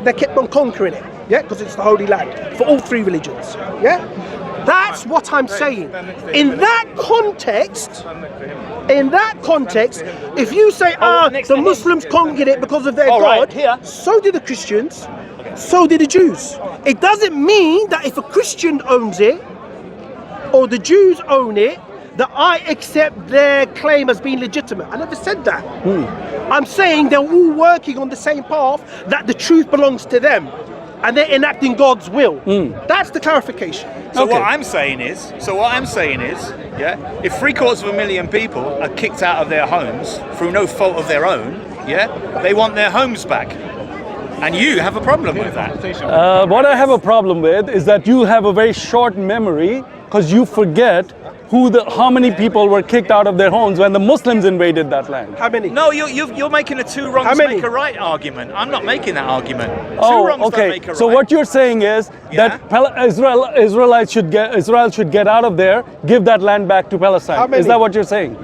They kept on conquering it, yeah, because it's the Holy Land for all three religions, yeah. That's what I'm saying. In that context, if you say, the Muslims conquered it because of their God, so did the Christians, so did the Jews. It doesn't mean that if a Christian owns it or the Jews own it, that I accept their claim as being legitimate. I never said that. I'm saying they're all working on the same path, that the truth belongs to them and they're enacting God's will. That's the clarification. So what I'm saying is, yeah, if 750,000 people are kicked out of their homes through no fault of their own, yeah, they want their homes back. And you have a problem with that. What I have a problem with is that you have a very short memory, because you forget how many people were kicked out of their homes when the Muslims invaded that land. How many? No, you're making a two wrongs make a right argument. I'm not making that argument. Oh, two wrongs okay. don't make a right. So what you're saying is that Israel should get out of there, give that land back to Palestine. Is that what you're saying?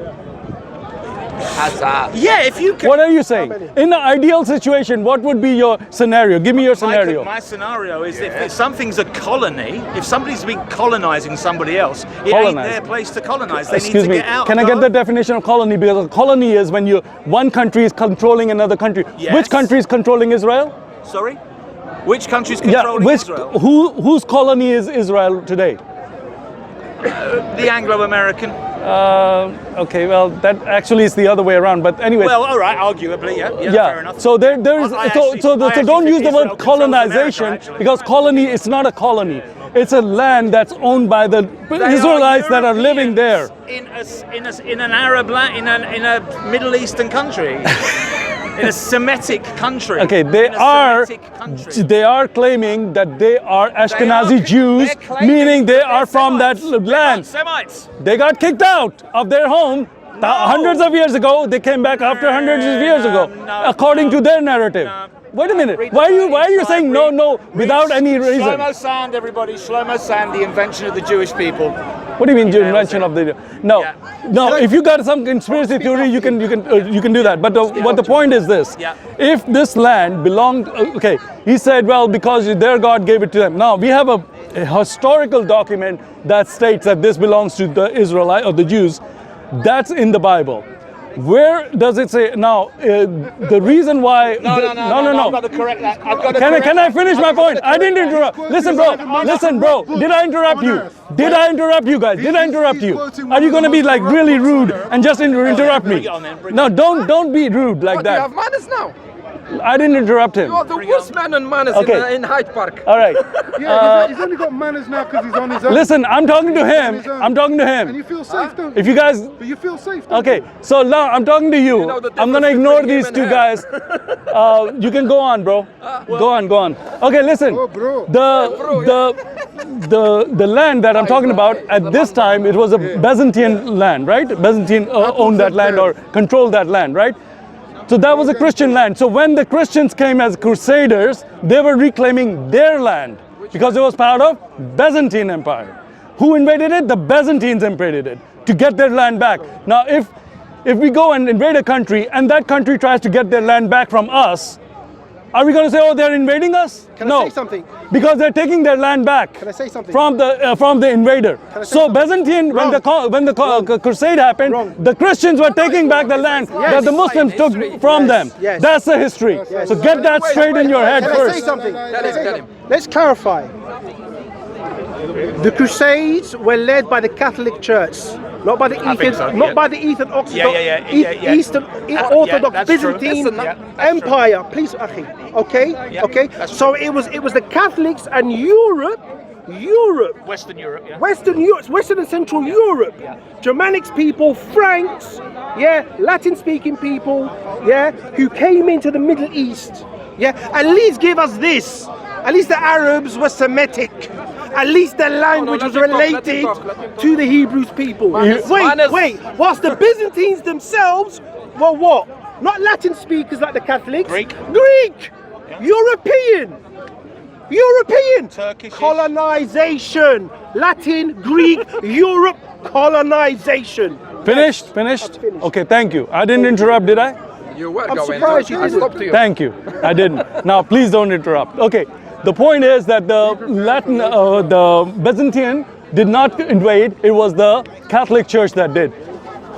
Yeah, if you can. What are you saying? In an ideal situation, what would be your scenario? Give me your scenario. My scenario is if something's a colony, if somebody's been colonizing somebody else, it ain't their place to colonize. They need to get out. Can I get the definition of colony? Because a colony is when one country is controlling another country. Yes. Which country is controlling Israel? Sorry? Which country is controlling Israel? Whose colony is Israel today? The Anglo-American. Okay, well, that actually is the other way around. But anyway. Well, all right, arguably, yeah, fair enough. So there is. So don't use the word colonization, because colony is not a colony. It's a land that's owned by the Israelites that are living there. In an Arab land, in a Middle Eastern country. In a Semitic country. Okay, they are claiming that they are Ashkenazi Jews, meaning they are from that land. Semites. They got kicked out of their home hundreds of years ago. They came back after hundreds of years ago, according to their narrative. Wait a minute. Why are you saying no without any reason? Shlomo Sand, everybody. Shlomo Sand, the invention of the Jewish people. What do you mean, the invention of the? No. If you got some conspiracy theory, you can do that. But what the point is this: if this land belonged, he said, well, because their God gave it to them. Now we have a historical document that states that this belongs to the Israelites or the Jews. That's in the Bible. Where does it say now? The reason why? No. I've got to correct that. Can I finish my point? I didn't interrupt. Listen, bro. Did I interrupt you? Did I interrupt you guys? Did I interrupt you? Are you going to be like really rude and just interrupt me? No, don't be rude like that. You have manners now. I didn't interrupt him. You are the worst man on manners in Hyde Park. All right. He's only got manners now because he's on his own. Listen, I'm talking to him. And you feel safe, don't you? If you guys... But you feel safe, don't Okay, so now I'm talking to you. I'm going to ignore these two guys. You can go on, bro. Go on. Okay, listen. Oh, bro. The land that I'm talking about, at this time, it was a Byzantine land, right? Byzantine owned that land or controlled that land, right? So that was a Christian land. So when the Christians came as crusaders, they were reclaiming their land because it was part of Byzantine Empire. Who invaded it? The Byzantines invaded it to get their land back. Now, if we go and invade a country and that country tries to get their land back from us, are we going to say, oh, they're invading us? Can I say something? Because they're taking their land back. Can I say something? From the invader. So Byzantine, when the crusade happened, the Christians were taking back the land that the Muslims took from them. Yes. That's the history. So get that straight in your head first. Can I say something? Let's clarify. The Crusades were led by the Catholic Church, not by the Eastern Orthodox Byzantine Empire. Please, Akhi. Okay. So it was the Catholics and Europe, Western Europe, Western and Central Europe, Germanic people, Franks, Latin-speaking people, who came into the Middle East, at least give us this. At least the Arabs were Semitic. At least their language was related to the Hebrews people. Wait. Whilst the Byzantines themselves were what? Not Latin speakers like the Catholics. Greek. European. Turkish. Colonization. Latin, Greek, Europe, colonization. Finished? Okay, thank you. I didn't interrupt, did I? You were I'm going surprised to. you I didn't. stopped you. Thank you. I didn't. Now, please don't interrupt. Okay. The point is that the Byzantine did not invade. It was the Catholic Church that did.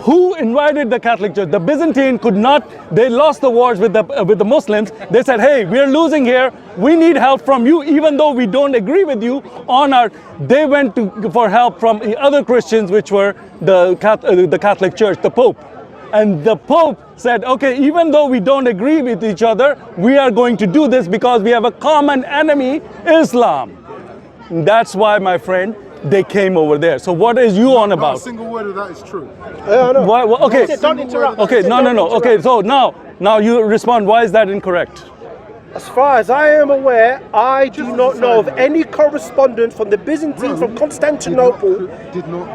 Who invited the Catholic Church? The Byzantine could not. They lost the wars with the Muslims. They said, "Hey, we're losing here. We need help from you, even though we don't agree with you on our." They went for help from the other Christians, which were the Catholic Church, the Pope. And the Pope said, okay, even though we don't agree with each other, we are going to do this because we have a common enemy, Islam. And that's why, my friend, they came over there. So what is you on Not about? a single word of that is true. Why, okay. Don't interrupt. Okay, no. Okay, so now you respond. Why is that incorrect? As far as I am aware, I do not know of any correspondence from the Byzantine, from Constantinople,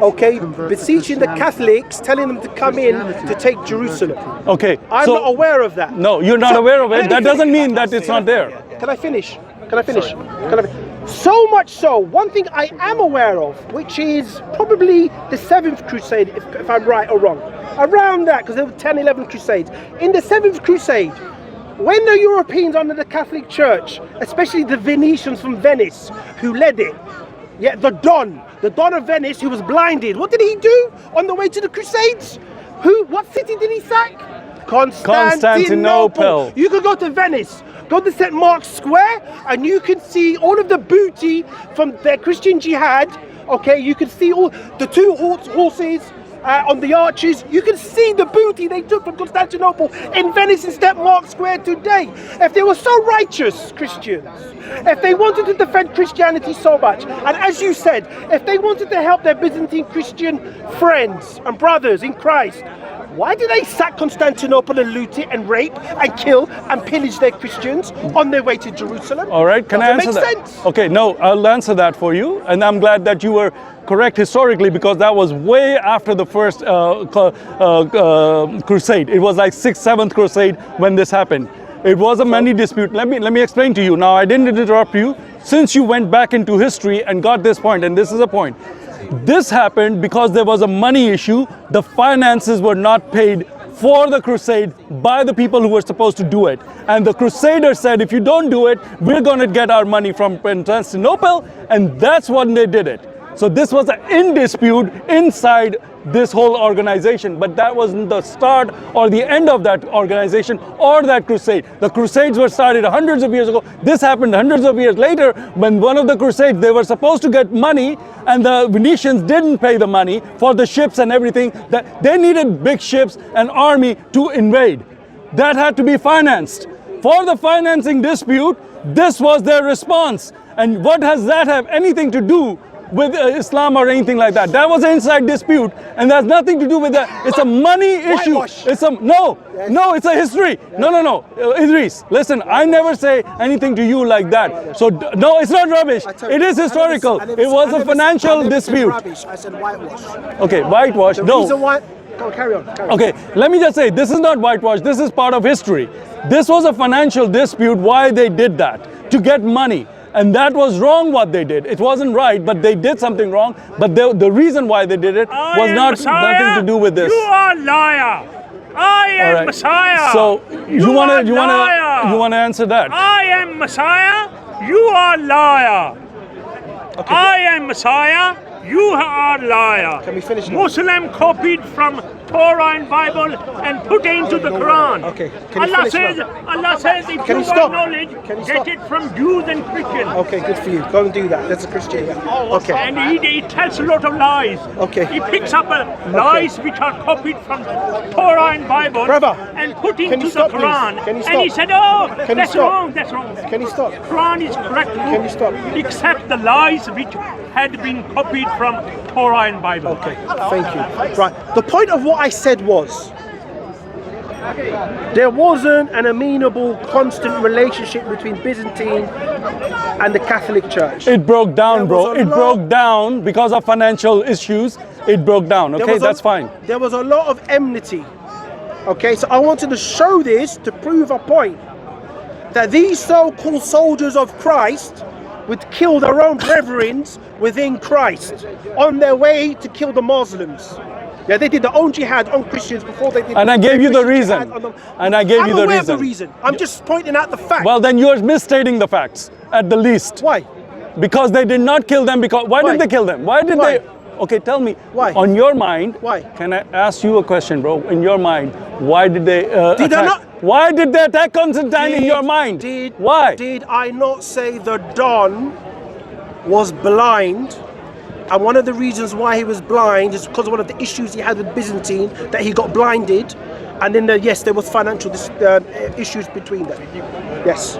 okay, beseeching the Catholics, telling them to come in to take Jerusalem. Okay, I'm so not aware of that. no, you're not aware of it. That doesn't mean that it's not there. Can I finish? So much so, one thing I am aware of, which is probably the 7th Crusade, if I'm right or wrong. Around that, because there were 10, 11 Crusades. In the 7th Crusade, when the Europeans under the Catholic Church, especially the Venetians from Venice, who led it, yeah, the Don of Venice, who was blinded, what did he do on the way to the Crusades? What city did he sack? Constantinople. You could go to Venice, go to St. Mark's Square, and you can see all of the booty from their Christian jihad. Okay, you can see all the two horses on the arches. You can see the booty they took from Constantinople in Venice and St. Mark's Square today. If they were so righteous, Christians, if they wanted to defend Christianity so much, and as you said, if they wanted to help their Byzantine Christian friends and brothers in Christ, why did they sack Constantinople and loot it and rape and kill and pillage their Christians on their way to Jerusalem? All right, can I answer that? Sense? Okay, no, I'll answer that for you, and I'm glad that you were correct historically, because that was way after the first crusade. It was like 6th, 7th crusade when this happened. It was a money dispute. Let me explain to you. Now, I didn't interrupt you. Since you went back into history and got this point, and this is a point. This happened because there was a money issue. The finances were not paid for the crusade by the people who were supposed to do it. And the crusaders said, if you don't do it, we're going to get our money from Constantinople, and that's when they did it. So this was in dispute inside this whole organization, but that wasn't the start or the end of that organization or that crusade. The crusades were started hundreds of years ago. This happened hundreds of years later when one of the crusades, they were supposed to get money and the Venetians didn't pay the money for the ships and everything. That they needed big ships and army to invade. That had to be financed. For the financing dispute, this was their response. And what does that have anything to do with Islam or anything like that? That was an inside dispute, and that's nothing to do with that. It's a money issue. It's a history. No. Idris, listen, I never say anything to you like that. So no, it's not rubbish. It is historical. It was a financial dispute. I said whitewash. Okay, whitewash. No. Go, carry on. Okay, let me just say, this is not whitewash. This is part of history. This was a financial dispute. Why they did that? To get money. And that was wrong what they did. It wasn't right, but they did something wrong. But the reason why they did it was nothing to do with this. You are liar. I am Messiah. So you wanna answer that? I am Messiah. You are liar. Okay. I am Messiah. You are liar. Can we finish now? Muslim copied from Torah and Bible and put into the Quran. Okay. Allah says if you want knowledge, get it from Jews and Christians. Okay, good for you. Go and do that. That's a Christian. Okay. And he tells a lot of lies. Okay. He picks up lies which are copied from Torah and Bible and put into the Quran. And he said, that's wrong. Can you stop? Quran is correct. Can you stop? Except the lies which had been copied from Torah and Bible. Okay, thank you. Right, the point of what I said was, there wasn't an amenable, constant relationship between Byzantine and the Catholic Church. It broke down, bro. It broke down because of financial issues. It broke down, okay? That's fine. There was a lot of enmity. Okay, so I wanted to show this to prove a point. That these so-called soldiers of Christ would kill their own brethren within Christ on their way to kill the Muslims. Yeah, they did their own jihad on Christians before they did. And I gave you the Christian reason. jihad on them. And I gave I'm you the aware reason. of the reason. I'm just pointing out the fact. Well, then you're misstating the facts at the least. Why? Because they did not kill them. Because why did they kill them? Why did Why? they? Okay, tell me. Why? On your mind. Why? Can I ask you a question, bro? In your mind, why did they? Did I attack? not? Why did they attack Constantine in your mind? Why? Did I not say the Don was blind? And one of the reasons why he was blind is because of one of the issues he had with Byzantine, that he got blinded. And then, yes, there was financial issues between them. Yes.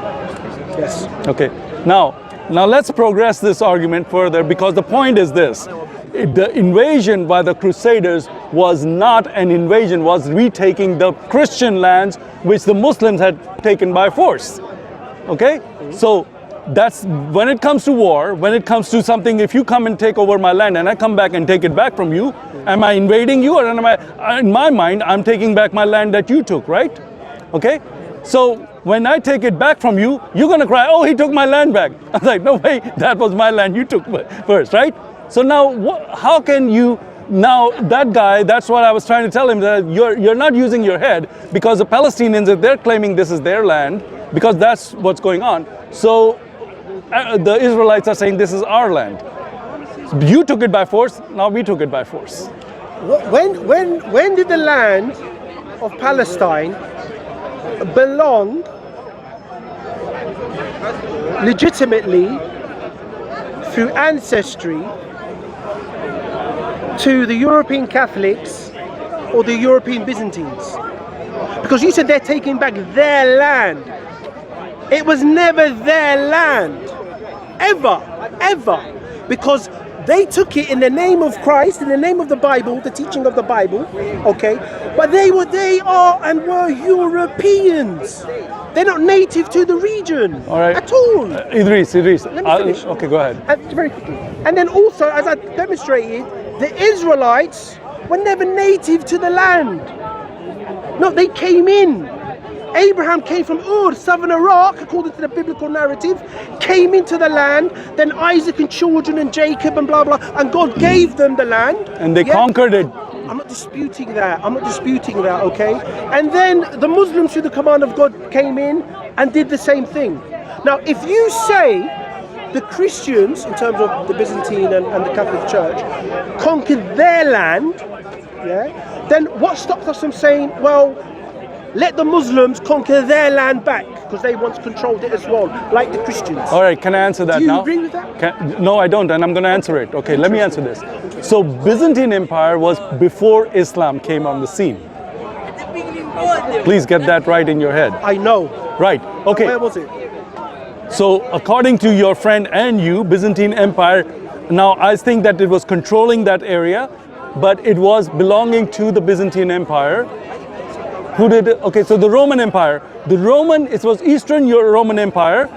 Yes. Okay. Now let's progress this argument further, because the point is this. The invasion by the Crusaders was not an invasion, was retaking the Christian lands which the Muslims had taken by force. Okay? So that's when it comes to war, when it comes to something, if you come and take over my land and I come back and take it back from you, am I invading you, or am I, in my mind, I'm taking back my land that you took, right? Okay? So when I take it back from you, you're gonna cry, oh, he took my land back. I'm like, no way, that was my land you took first, right? So now, how can you, now that guy, that's what I was trying to tell him, that you're not using your head, because the Palestinians, if they're claiming this is their land, because that's what's going on. So the Israelites are saying this is our land. You took it by force, now we took it by force. When did the land of Palestine belong legitimately through ancestry to the European Catholics or the European Byzantines? Because you said they're taking back their land. It was never their land, ever, because they took it in the name of Christ, in the name of the Bible, the teaching of the Bible, okay? But they are and were Europeans. They're not native to the region at all. Idris. Let me finish. Okay, go ahead. Very quickly. And then also, as I demonstrated, the Israelites were never native to the land. No, they came in. Abraham came from Ur, southern Iraq, according to the biblical narrative, came into the land, then Isaac and children and Jacob and blah, blah, and God gave them the land. And they conquered it. I'm not disputing that, okay? And then the Muslims, through the command of God, came in and did the same thing. Now, if you say the Christians, in terms of the Byzantine and the Catholic Church, conquered their land, then what stops us from saying, well, let the Muslims conquer their land back, because they once controlled it as well, like the Christians. All right, can I answer that now? Do you agree with that? No, I don't, and I'm going to answer it. Okay, let me answer this. So Byzantine Empire was before Islam came on the scene. Please get that right in your head. I know. Right, okay. Where was it? So according to your friend and you, Byzantine Empire, now I think that it was controlling that area, but it was belonging to the Byzantine Empire. Who did it? Okay, so the Roman Empire. It was Eastern Roman Empire.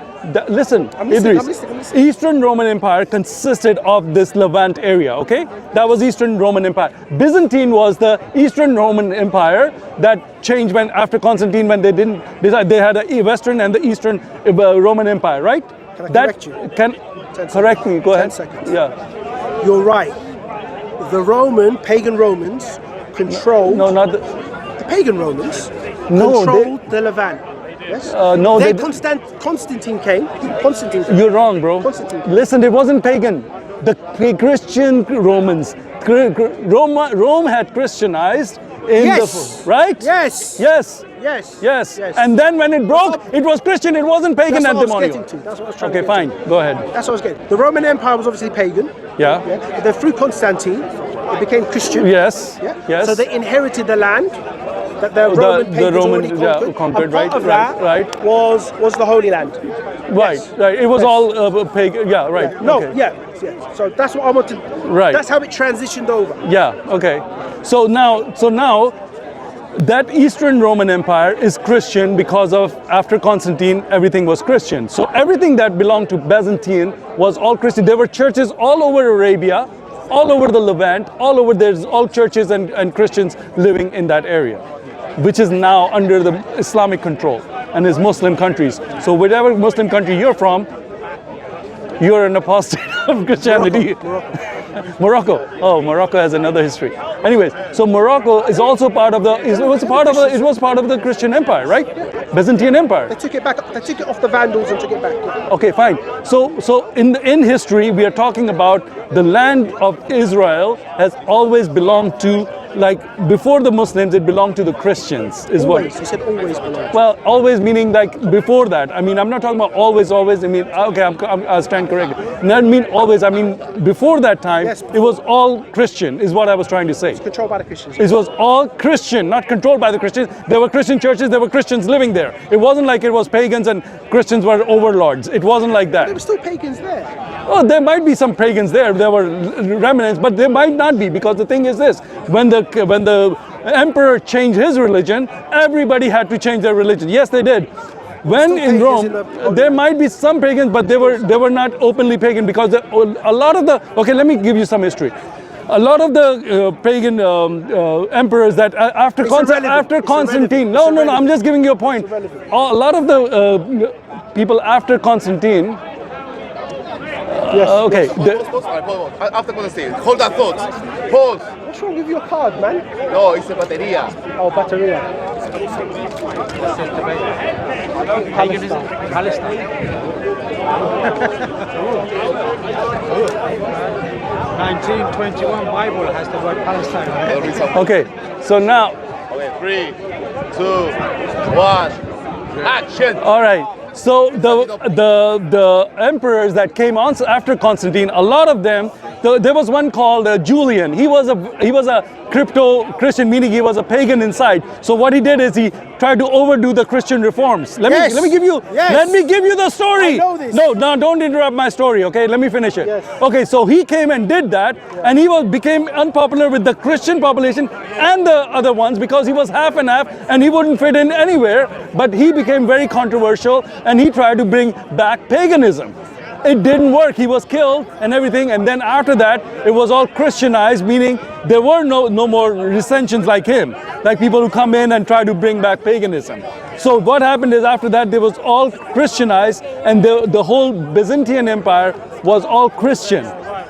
Listen, Idris. Eastern Roman Empire consisted of this Levant area, okay? That was Eastern Roman Empire. Byzantine was the Eastern Roman Empire that changed when, after Constantine, when they didn't decide, they had a Western and the Eastern Roman Empire, right? Can I correct you? Correct me, go ahead. 10 seconds. Yeah. You're right. The pagan Romans controlled... No, not the pagan Romans controlled the Levant. Yes? No, then Constantine came. You're wrong, bro. Listen, it wasn't pagan. The Christian Romans. Rome had Christianized in right? Yes. And then when it broke, it was Christian. It wasn't pagan and demoniac. That's what I was trying to get fine. Go ahead. That's what I was getting. The Roman Empire was obviously pagan. Yeah. But then through Constantine, it became Christian. Yes. So they inherited the land that the Roman pagans already conquered. Right. Was the Holy Land. Right. It was all pagan. Yeah. Right. Yeah. No. Okay. Yeah. So that's what I want to. Right. That's how it transitioned over. Yeah. Okay. So now, that Eastern Roman Empire is Christian because of, after Constantine, everything was Christian. So everything that belonged to Byzantine was all Christian. There were churches all over Arabia, all over the Levant, there's all churches and Christians living in that area, which is now under the Islamic control and is Muslim countries. So whatever Muslim country you're from, you're an apostate of Christianity. Bro. Morocco. Oh, Morocco has another history. Anyways, so Morocco is also part of it was part of the Christian Empire, right? Byzantine Empire. They took it back. They took it off the Vandals and took it back. Okay, fine. So in history, we are talking about the land of Israel has always belonged to, like, before the Muslims, it belonged to the Christians. Always. You said always belonged. Well, always meaning like before that. I mean, I'm not talking about always. I mean, okay, I'll stand corrected. I mean always. I mean before that time, Yes. it was all Christian. Is what I was trying to say. Controlled by the Christians. It was all Christian, not controlled by the Christians. There were Christian churches. There were Christians living there. It wasn't like it was pagans and Christians were overlords. It wasn't like that. There were still pagans there. Oh, there might be some pagans there. There were remnants, but there might not be, because the thing is this: when the emperor changed his religion, everybody had to change their religion. Yes, they did. When in Rome, there might be some pagans, but they were not openly pagan, because a lot of the, okay, let me give you some history. A lot of the pagan emperors that after Constantine, no, I'm just giving you a point. A lot of the people after Constantine. Okay. After Constantine, hold that thought. Pause. What's wrong with your card, man? No, it's a batería. Oh, Batteria. Palestine. 1921 Bible has the word Palestine. Okay. So now. Okay, 3, 2, 1, action. All right. So the emperors that came on after Constantine, a lot of them, there was one called Julian. He was a crypto Christian, meaning he was a pagan inside. So what he did is he tried to overdo the Christian reforms. Let me give you the story. I know this. No, don't interrupt my story. Okay, let me finish it. Yes. Okay, so he came and did that, and he became unpopular with the Christian population and the other ones, because he was half and half and he wouldn't fit in anywhere. But he became very controversial, and he tried to bring back paganism. It didn't work. He was killed and everything, and then after that it was all Christianized, meaning there were no more recensions like him, like people who come in and try to bring back paganism. So what happened is, after that, there was all Christianized, and the whole Byzantine Empire was all Christian.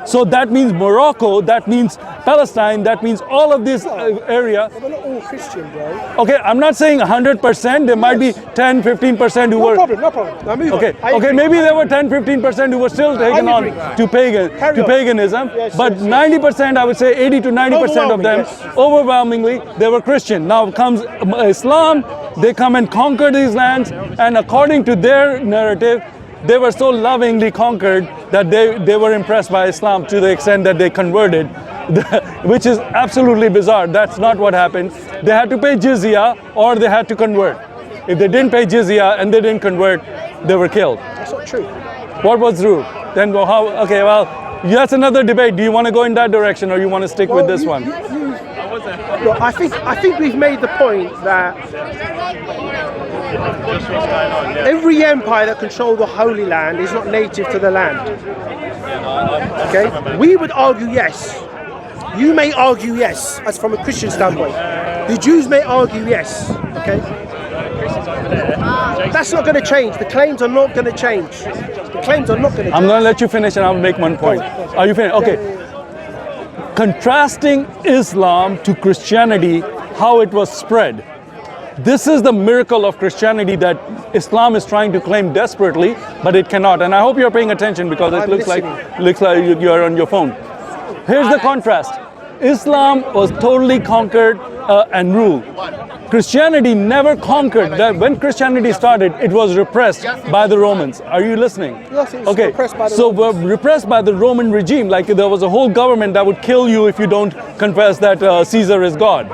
So that means Morocco, that means Palestine, that means all of this area. They're not all Christian, bro. Okay, I'm not saying 100%. There might be 10, 15% who were. No problem. Now move Okay, on. okay, maybe there were 10, 15% who were still taken on to paganism, but 90%, I would say 80 to 90% of them, overwhelmingly, they were Christian. Now comes Islam, they come and conquer these lands, and according to their narrative, they were so lovingly conquered that they were impressed by Islam to the extent that they converted, which is absolutely bizarre. That's not what happened. They had to pay jizya or they had to convert. If they didn't pay jizya and they didn't convert, they were killed. That's not true. What was true? Then how? Okay, well, that's another debate. Do you want to go in that direction, or you want to stick with this one? Look, I think we've made the point that every empire that controlled the Holy Land is not native to the land. Okay? We would argue yes. You may argue yes, as from a Christian standpoint. The Jews may argue yes. Okay? That's not going to change. The claims are not going to change. The claims are not going to change. I'm going to let you finish and I'll make one point. Are you finished? Okay. Contrasting Islam to Christianity, how it was spread. This is the miracle of Christianity that Islam is trying to claim desperately, but it cannot. And I hope you're paying attention, because it looks like you're on your phone. Here's the contrast. Islam was totally conquered and ruled. Christianity never conquered. When Christianity started, it was repressed by the Romans. Are you listening? Yes, it was repressed by the Romans. Repressed by the Roman regime. Like there was a whole government that would kill you if you don't confess that Caesar is God.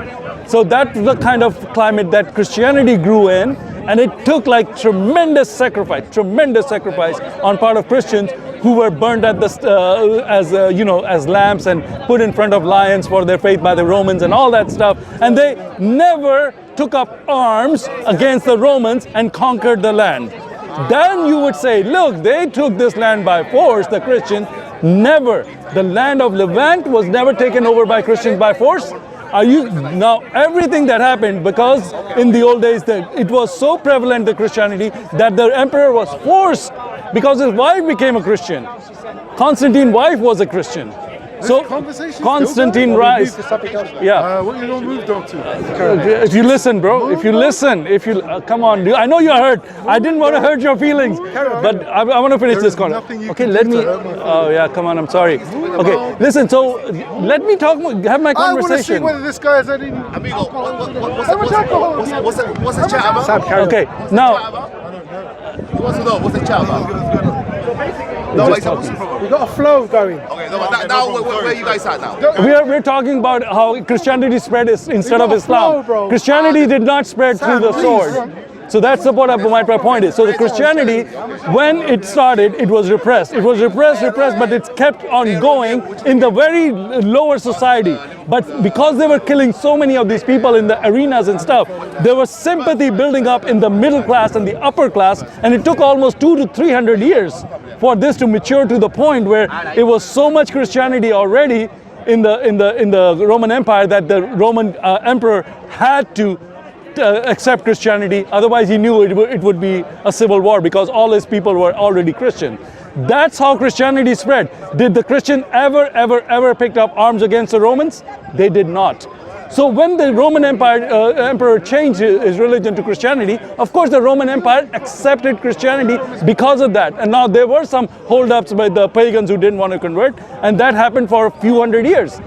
So that's the kind of climate that Christianity grew in, and it took like tremendous sacrifice on part of Christians, who were burned at as lamps and put in front of lions for their faith by the Romans and all that stuff. And they never took up arms against the Romans and conquered the land. Then you would say, look, they took this land by force, the Christians. Never. The land of Levant was never taken over by Christians by force. Now everything that happened, because in the old days it was so prevalent, the Christianity, that the emperor was forced, because his wife became a Christian. Constantine's wife was a Christian. So Constantine rise. Yeah. What you gonna move though to? If you listen, bro. If you listen, come on. I know you're hurt. I didn't want to hurt your feelings, but I want to finish this corner. Okay, let me. Oh yeah, come on. I'm sorry. Okay, listen. So let me talk. Have my I want to see conversation. whether this guy has any. Amigo, what's the chat about? Sam, carry on. Okay, now. He wants to know what's the chat about. No, like, what's the problem? We got a flow going. Okay, no, but now where are you guys at now? We're talking about how Christianity spread instead of got a Islam. flow, bro. Christianity did not spread through the sword. So that's what my point is. So the Christianity, when it started, it was repressed. It was repressed, but it's kept on going in the very lower society. But because they were killing so many of these people in the arenas and stuff, there was sympathy building up in the middle class and the upper class, and it took almost 200 to 300 years for this to mature to the point where it was so much Christianity already in the Roman Empire that the Roman emperor had to accept Christianity. Otherwise, he knew it would be a civil war because all his people were already Christian. That's how Christianity spread. Did the Christian ever picked up arms against the Romans? They did not. So when the Roman emperor changed his religion to Christianity, of course the Roman Empire accepted Christianity because of that. And now there were some holdups by the pagans who didn't want to convert, and that happened for a few hundred years.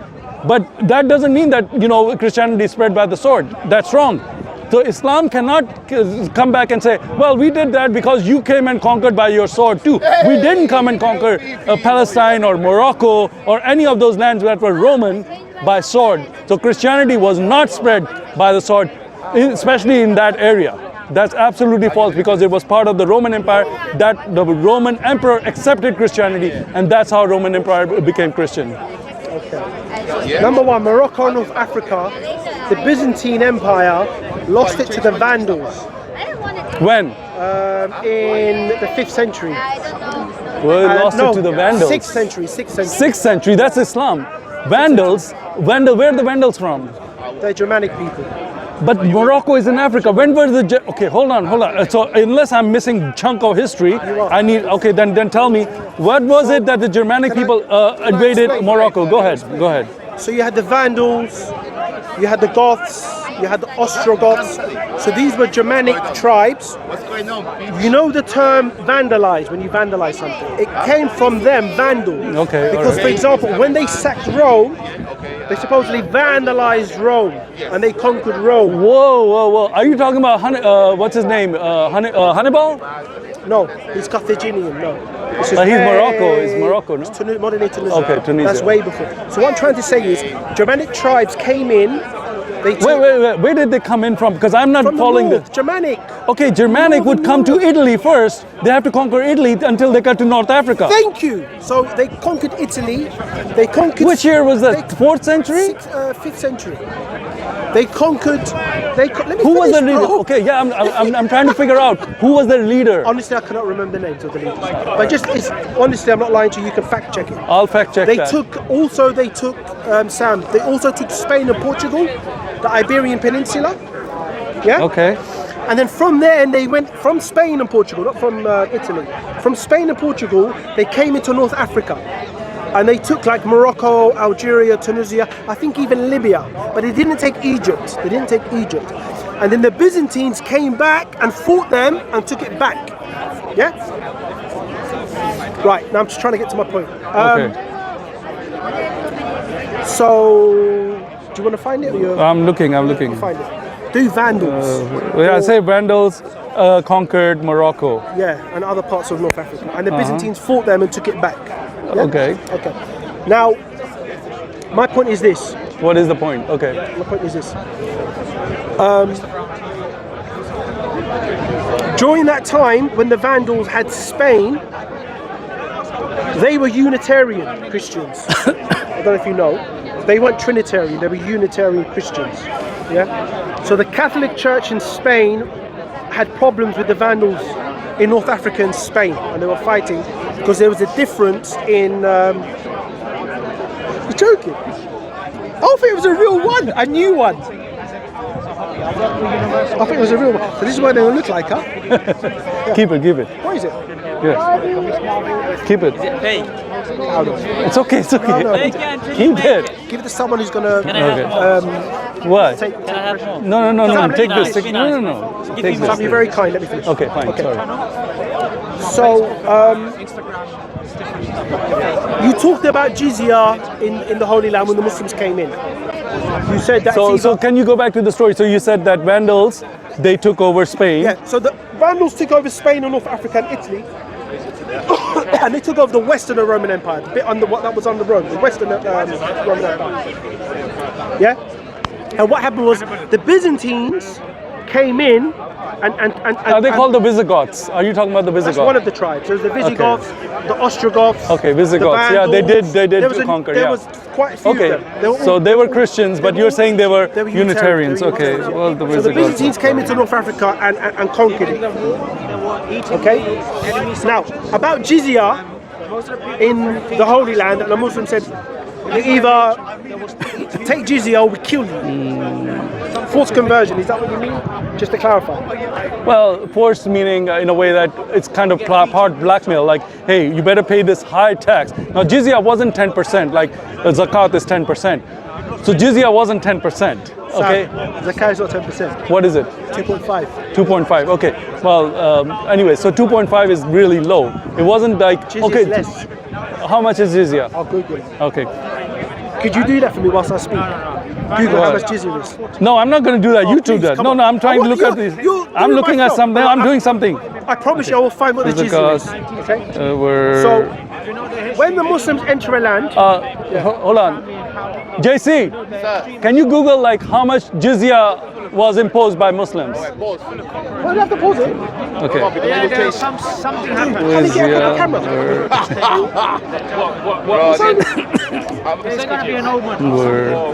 But that doesn't mean that Christianity spread by the sword. That's wrong. So Islam cannot come back and say, well, we did that because you came and conquered by your sword too. We didn't come and conquer Palestine or Morocco or any of those lands that were Roman by sword. So Christianity was not spread by the sword, especially in that area. That's absolutely false because it was part of the Roman Empire that the Roman emperor accepted Christianity, and that's how Roman Empire became Christian. Okay. Number one, Morocco, North Africa, the Byzantine Empire lost it to the Vandals. When? In the 5th century. Well, it lost it to the Vandals. 6th century. 6th century, that's Islam. Vandals, where are the Vandals from? They're Germanic people. But Morocco is in Africa. When were the... Okay, hold on. So unless I'm missing chunk of history, I need... Okay, then tell me, what was it that the Germanic people invaded Morocco? Go ahead. So you had the Vandals, you had the Goths, you had the Ostrogoths. So these were Germanic tribes. What's going on? You know the term vandalize, when you vandalize something. It came from them, vandal. Okay. Because, for example, when they sacked Rome, they supposedly vandalized Rome and they conquered Rome. Whoa. Are you talking about, what's his name? Hannibal? No, he's Carthaginian, no. He's Morocco. He's Morocco, no? It's modern day Tunisia. Okay, Tunisia. That's way before. So what I'm trying to say is, Germanic tribes came in. Wait. Where did they come in from? Because I'm not following the Germanic. Okay, Germanic would come to Italy first. They have to conquer Italy until they got to North Africa. Thank you. So they conquered Italy. They conquered. Which year was that? 4th century? 5th century. They conquered. Who was the leader? Okay, yeah, I'm trying to figure out who was their leader. Honestly, I cannot remember the names of the leaders. But honestly, I'm not lying to you. You can fact check it. I'll fact check They that. took Sam. They also took Spain and Portugal, the Iberian Peninsula. Yeah. Okay. And then from there, and they went from Spain and Portugal, not from Italy. From Spain and Portugal, they came into North Africa. And they took like Morocco, Algeria, Tunisia, I think even Libya. But they didn't take Egypt. And then the Byzantines came back and fought them and took it back. Yeah? Right, now I'm just trying to get to my point. Okay. So, do you want to find it? Or I'm looking. Find it. Do Vandals. I say Vandals conquered Morocco. Yeah, and other parts of North Africa. And the Byzantines fought them and took it back. Yeah? Okay. Now, my point is this. What is the point? Okay. My point is this. During that time, when the Vandals had Spain, they were Unitarian Christians. I don't know if you know. They weren't Trinitarian, they were Unitarian Christians. Yeah. So the Catholic Church in Spain had problems with the Vandals in North Africa and Spain, and they were fighting because there was a difference in. You're joking? I thought it was a real one, a new one. I think it was a real one. So this is what they look like, huh? Keep it. What is it? Yeah. Keep it. Fake. It's okay. It's okay. No. Keep it. Give it to someone who's gonna. What? Take No. Take this. No. Take Sam, this. you're very kind. Let me finish. Okay, fine. Sorry. So, you talked about jizya in the Holy Land when the Muslims came in. You said that. So can you go back to the story? So you said that Vandals, they took over Spain. Yeah. So the Vandals took over Spain and North Africa and Italy, and they took over the Western Roman Empire, the bit under what that was under Rome, the Western Roman Empire. Yeah. And what happened was the Byzantines came in. And Are they called the Visigoths? Are you talking about the Visigoths? That's one of the tribes. There's the Visigoths, the Ostrogoths. Okay, Visigoths. Yeah, they did conquer. There was quite a few of them. So they were Christians, but you're saying they were Unitarians. Okay, well, the Visigoths. So the Byzantines came into North Africa and conquered it. Okay. Now about jizya in the Holy Land, and the Muslim said, you either take jizya or we kill you. Forced conversion, is that what you mean? Just to clarify. Well, forced meaning in a way that it's kind of part blackmail, like, hey, you better pay this high tax. Now, jizya wasn't 10%, like zakat is 10%. So jizya wasn't 10%, okay? Zakat is not 10%. What is it? 2.5. 2.5, okay. Well, anyway, so 2.5 is really low. It wasn't like, Jizya okay, is less. How much is jizya? I'll Google it. Okay. Could you do that for me whilst I speak? Google how much jizya is. No, I'm not going to do that. Oh, YouTube please, that. come on. No, I'm trying to look at this. I'm looking at something. I'm doing something. I promise you I will find what the jizya is. Okay? So, when the Muslims enter a land... Hold on. JC, can you Google like how much jizya was imposed by Muslims? Well, you have to pause it. Okay. Something happened. There's going to be an old one.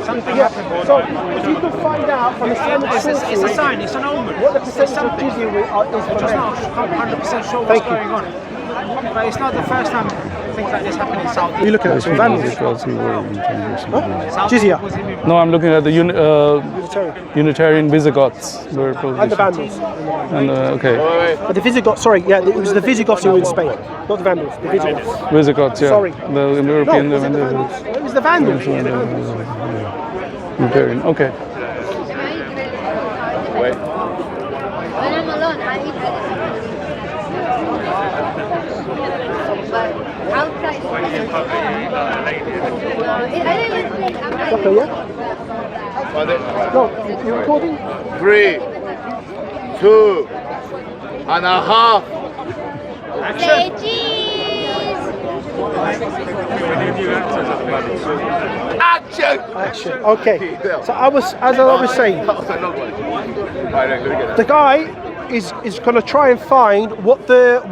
Something happened. So, if you could find out from Islamic sources... It's a sign, it's an omen. What the percentage of jizya is for Just men. not 100% sure what's going on. But it's not the first time things like this happen in Saudi. You looking at some vandals? Jizya. No, I'm looking at the Unitarian Visigoths. And the Vandals. And, okay. But the Visigoths, sorry, yeah, it was the Visigoths who were in Spain, not the Vandals, the Visigoths. Visigoths, yeah. Sorry. The European. No, it was the Vandals. Unitarian, okay. Wait. When I'm alone, I eat but outside, I don't even sleep. I'm Okay, yeah? No, you're recording? 3, 2 and a half. Say cheese! Action! Action. Okay. So as I was saying, the guy is going to try and find what the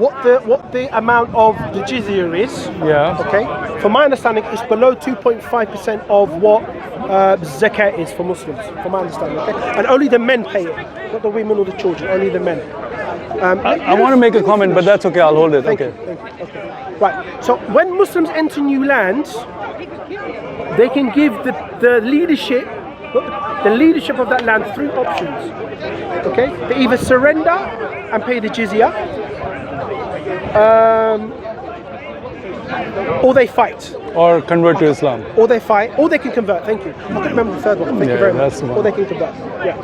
amount of the jizya is. Yeah. Okay. From my understanding, it's below 2.5% of what zakat is for Muslims. From my understanding, okay. And only the men pay it, not the women or the children. Only the men. I want to make a comment, but that's okay. I'll hold it. Thank you. Okay. Right. So when Muslims enter new lands, they can give the leadership. The leadership of that land 3 options. Okay, they either surrender and pay the jizya, or they fight, or convert to Islam, or they fight, or they can convert. Thank you. I couldn't remember the third one. Thank you very much. That's the one. Or they can convert. Yeah.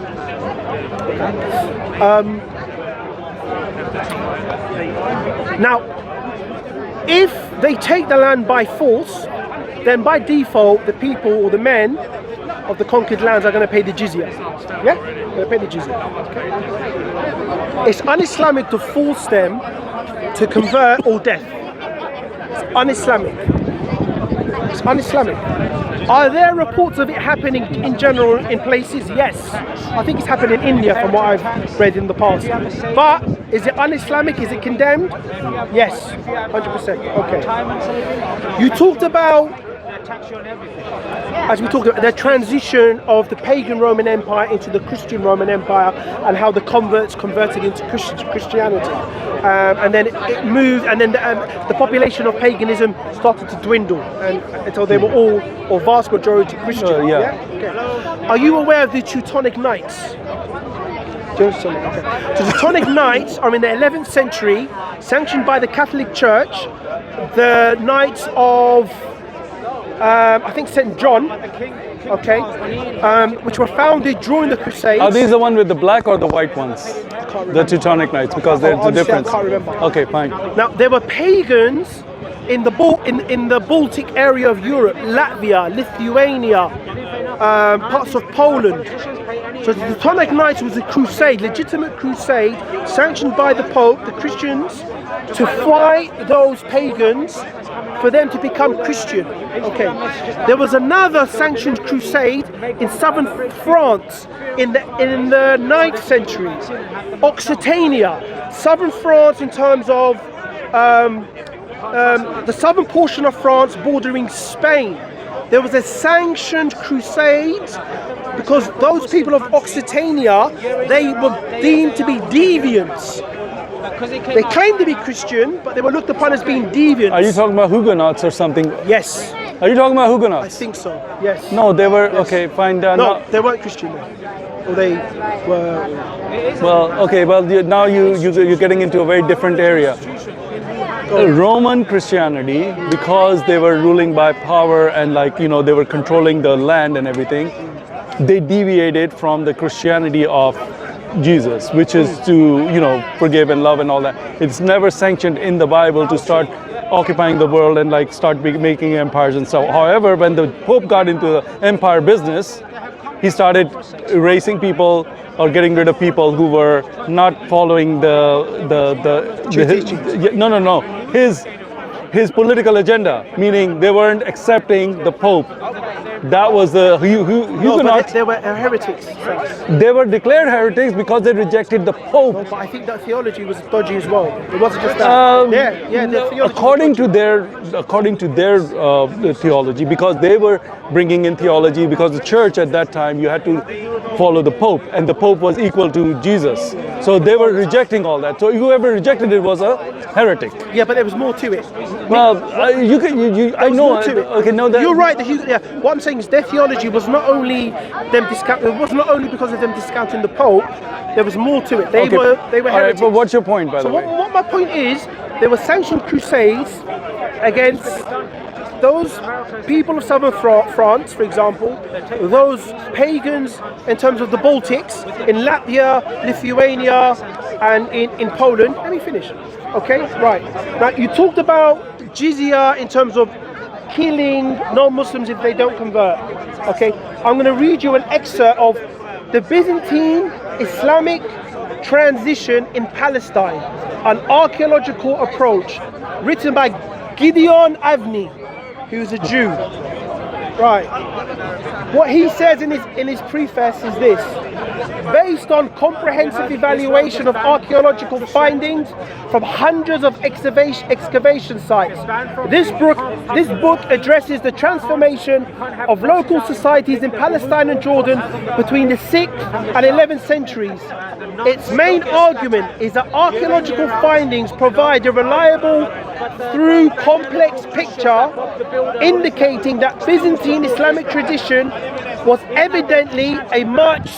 Now, if they take the land by force, then by default, the people or the men of the conquered lands are going to pay the jizya. Yeah? They're going to pay the jizya. Okay. It's un-Islamic to force them to convert or death. It's un-Islamic. It's un-Islamic. Are there reports of it happening in general in places? Yes. I think it's happened in India from what I've read in the past. But is it un-Islamic? Is it condemned? Yes. 100%. Okay. You talked about, as we talked about, the transition of the pagan Roman Empire into the Christian Roman Empire and how the converts converted into Christianity. And then it moved, and then the population of paganism started to dwindle until they were all, or vast majority, Christian. Yeah. Okay. Are you aware of the Teutonic Knights? Jerusalem. Okay. So the Teutonic Knights are in the 11th century, sanctioned by the Catholic Church. The Knights of, I think, St. John, okay, which were founded during the Crusades. Are these the one with the black or the white ones? The Teutonic Knights, because there's a difference. I can't remember. Okay, fine. Now, there were pagans in the Baltic area of Europe, Latvia, Lithuania, parts of Poland. So the Teutonic Knights was a crusade, legitimate crusade, sanctioned by the Pope, the Christians, to fight those pagans for them to become Christian. Okay. There was another sanctioned crusade in southern France in the 9th century, Occitania, southern France in terms of the southern portion of France bordering Spain. There was a sanctioned crusade because those people of Occitania, they were deemed to be deviants. They claimed to be Christian, but they were looked upon as being deviants. Are you talking about Huguenots or something? Yes. Are you talking about Huguenots? I think so, yes. No, they were, Yes. okay, fine. No, they weren't Christian then. Or they were... Well, okay, well, now you're getting into a very different area. Roman Christianity, because they were ruling by power and they were controlling the land and everything, they deviated from the Christianity of Jesus, which is to, forgive and love and all that. It's never sanctioned in the Bible to start occupying the world and start making empires and so. However, when the Pope got into the empire business, he started erasing people or getting rid of people who were not following his political agenda, meaning they weren't accepting the Pope. That was the Huguenots. They were heretics. They were declared heretics because they rejected the Pope. No, but I think that theology was dodgy as well. It wasn't just that. The theology according to their theology, because they were bringing in theology, because the church at that time you had to follow the Pope, and the Pope was equal to Jesus. So they were rejecting all that. So whoever rejected it was a heretic. Yeah, but there was more to it. Well, I know. Okay, no, that you're right. What I'm saying is their theology was not only them discounting. It was not only because of them discounting the Pope. There was more to it. They were heretics. All right, but what's your point, by the way? What my point is, there were sanctioned crusades against those people of southern France, for example, those pagans in terms of the Baltics, in Latvia, Lithuania, and in Poland. Let me finish. Okay, right. Now, you talked about jizya in terms of killing non-Muslims if they don't convert. Okay, I'm going to read you an excerpt of the Byzantine Islamic transition in Palestine, an archaeological approach, written by Gideon Avni, who's a Jew. Right. What he says in his preface is this: based on comprehensive evaluation of archaeological findings from hundreds of excavation sites, this book addresses the transformation of local societies in Palestine and Jordan between the 6th and 11th centuries. Its main argument is that archaeological findings provide a reliable, through complex picture indicating that Byzantine Islamic tradition was evidently a much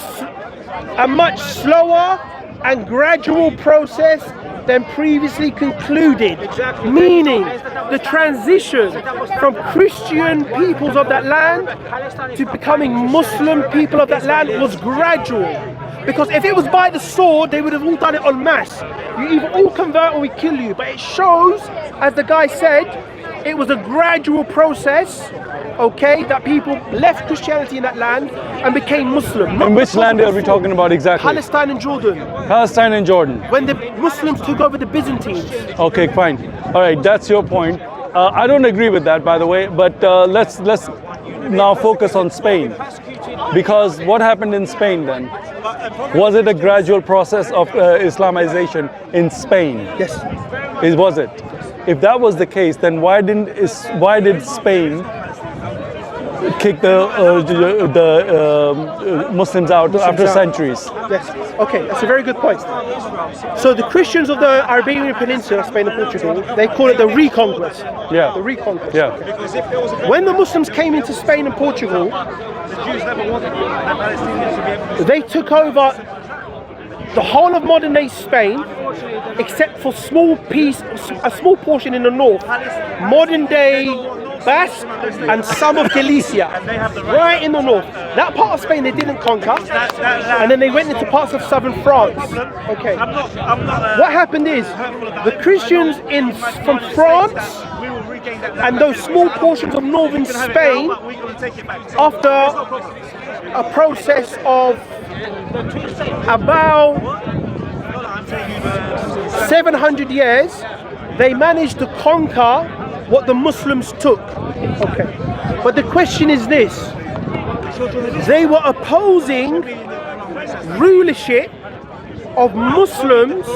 slower and gradual process than previously concluded. Meaning the transition from Christian peoples of that land to becoming Muslim people of that land was gradual. Because if it was by the sword, they would have all done it en masse. You either all convert or we kill you. But it shows, as the guy said, it was a gradual process, okay, that people left Christianity in that land and became Muslim. In which land are we talking about exactly? Palestine and Jordan. Palestine and Jordan. When the Muslims took over the Byzantines. Okay, fine. All right, that's your point. I don't agree with that, by the way, but let's now focus on Spain. Because what happened in Spain then? Was it a gradual process of Islamization in Spain? Yes. Was it? If that was the case, then why did Spain kick the Muslims out after centuries? Yes. Okay, that's a very good point. So the Christians of the Iberian Peninsula, Spain and Portugal, they call it the Reconquest. Yeah. The Reconquest. Yeah. When the Muslims came into Spain and Portugal, they took over the whole of modern day Spain, except for a small portion in the north, modern day Basque and some of Galicia, right in the north. That part of Spain they didn't conquer, and then they went into parts of southern France. Okay. What happened is the Christians from France and those small portions of northern Spain, after a process of about 700 years, they managed to conquer what the Muslims took. Okay. But the question is this: they were opposing rulership of Muslims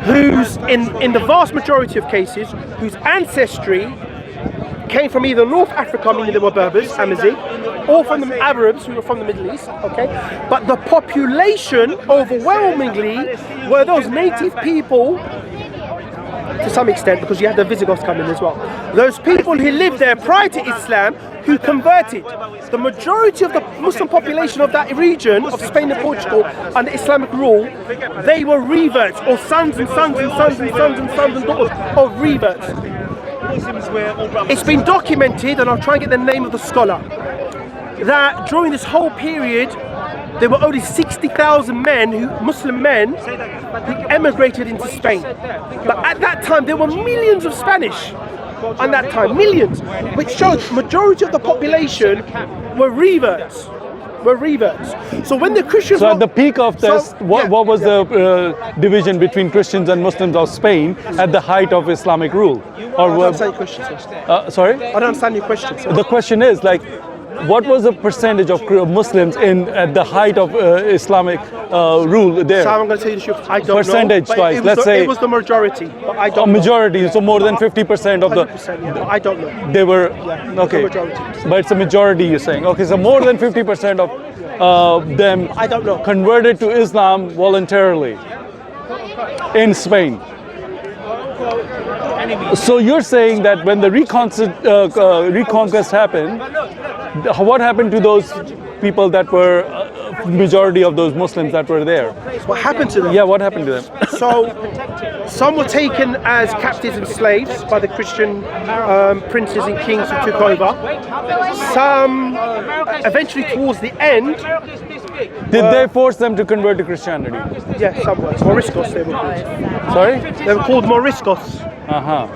whose, in the vast majority of cases, whose ancestry came from either North Africa, meaning they were Berbers, Amazigh, or from the Arabs who were from the Middle East, okay? But the population overwhelmingly were those native people, to some extent, because you had the Visigoths come in as well. Those people who lived there prior to Islam, who converted. The majority of the Muslim population of that region, of Spain and Portugal, under Islamic rule, they were reverts, or sons and sons and sons and sons and sons and daughters of reverts. It's been documented, and I'll try and get the name of the scholar, that during this whole period, there were only 60,000 men, Muslim men, who emigrated into Spain. But at that time, there were millions of Spanish. At that time, millions, which showed majority of the population were reverts. So when the Christians... So at the peak of this, what was the division between Christians and Muslims of Spain at the height of Islamic rule? Or I don't understand your question, sorry? I don't understand your question, sir. The question is, like, what was the percentage of Muslims at the height of Islamic rule there? So I'm going to tell you the truth. I don't Percentage-wise, know. let's say it was the majority, but I don't know. Majority, so more than 50% of the... 100%, yeah, but I don't know. They were... okay. It's a majority. But it's a majority, you're saying. Okay, so more than 50% of them I don't know. converted to Islam voluntarily in Spain. So you're saying that when the reconquest happened, what happened to those people that were majority of those Muslims that were there? What happened to them? Yeah, what happened to them? So some were taken as captives and slaves by the Christian princes and kings who took over. Some, eventually towards the end... Did they force them to convert to Christianity? Yeah, some were. Moriscos they were called. Sorry? They were called Moriscos. Moriscos.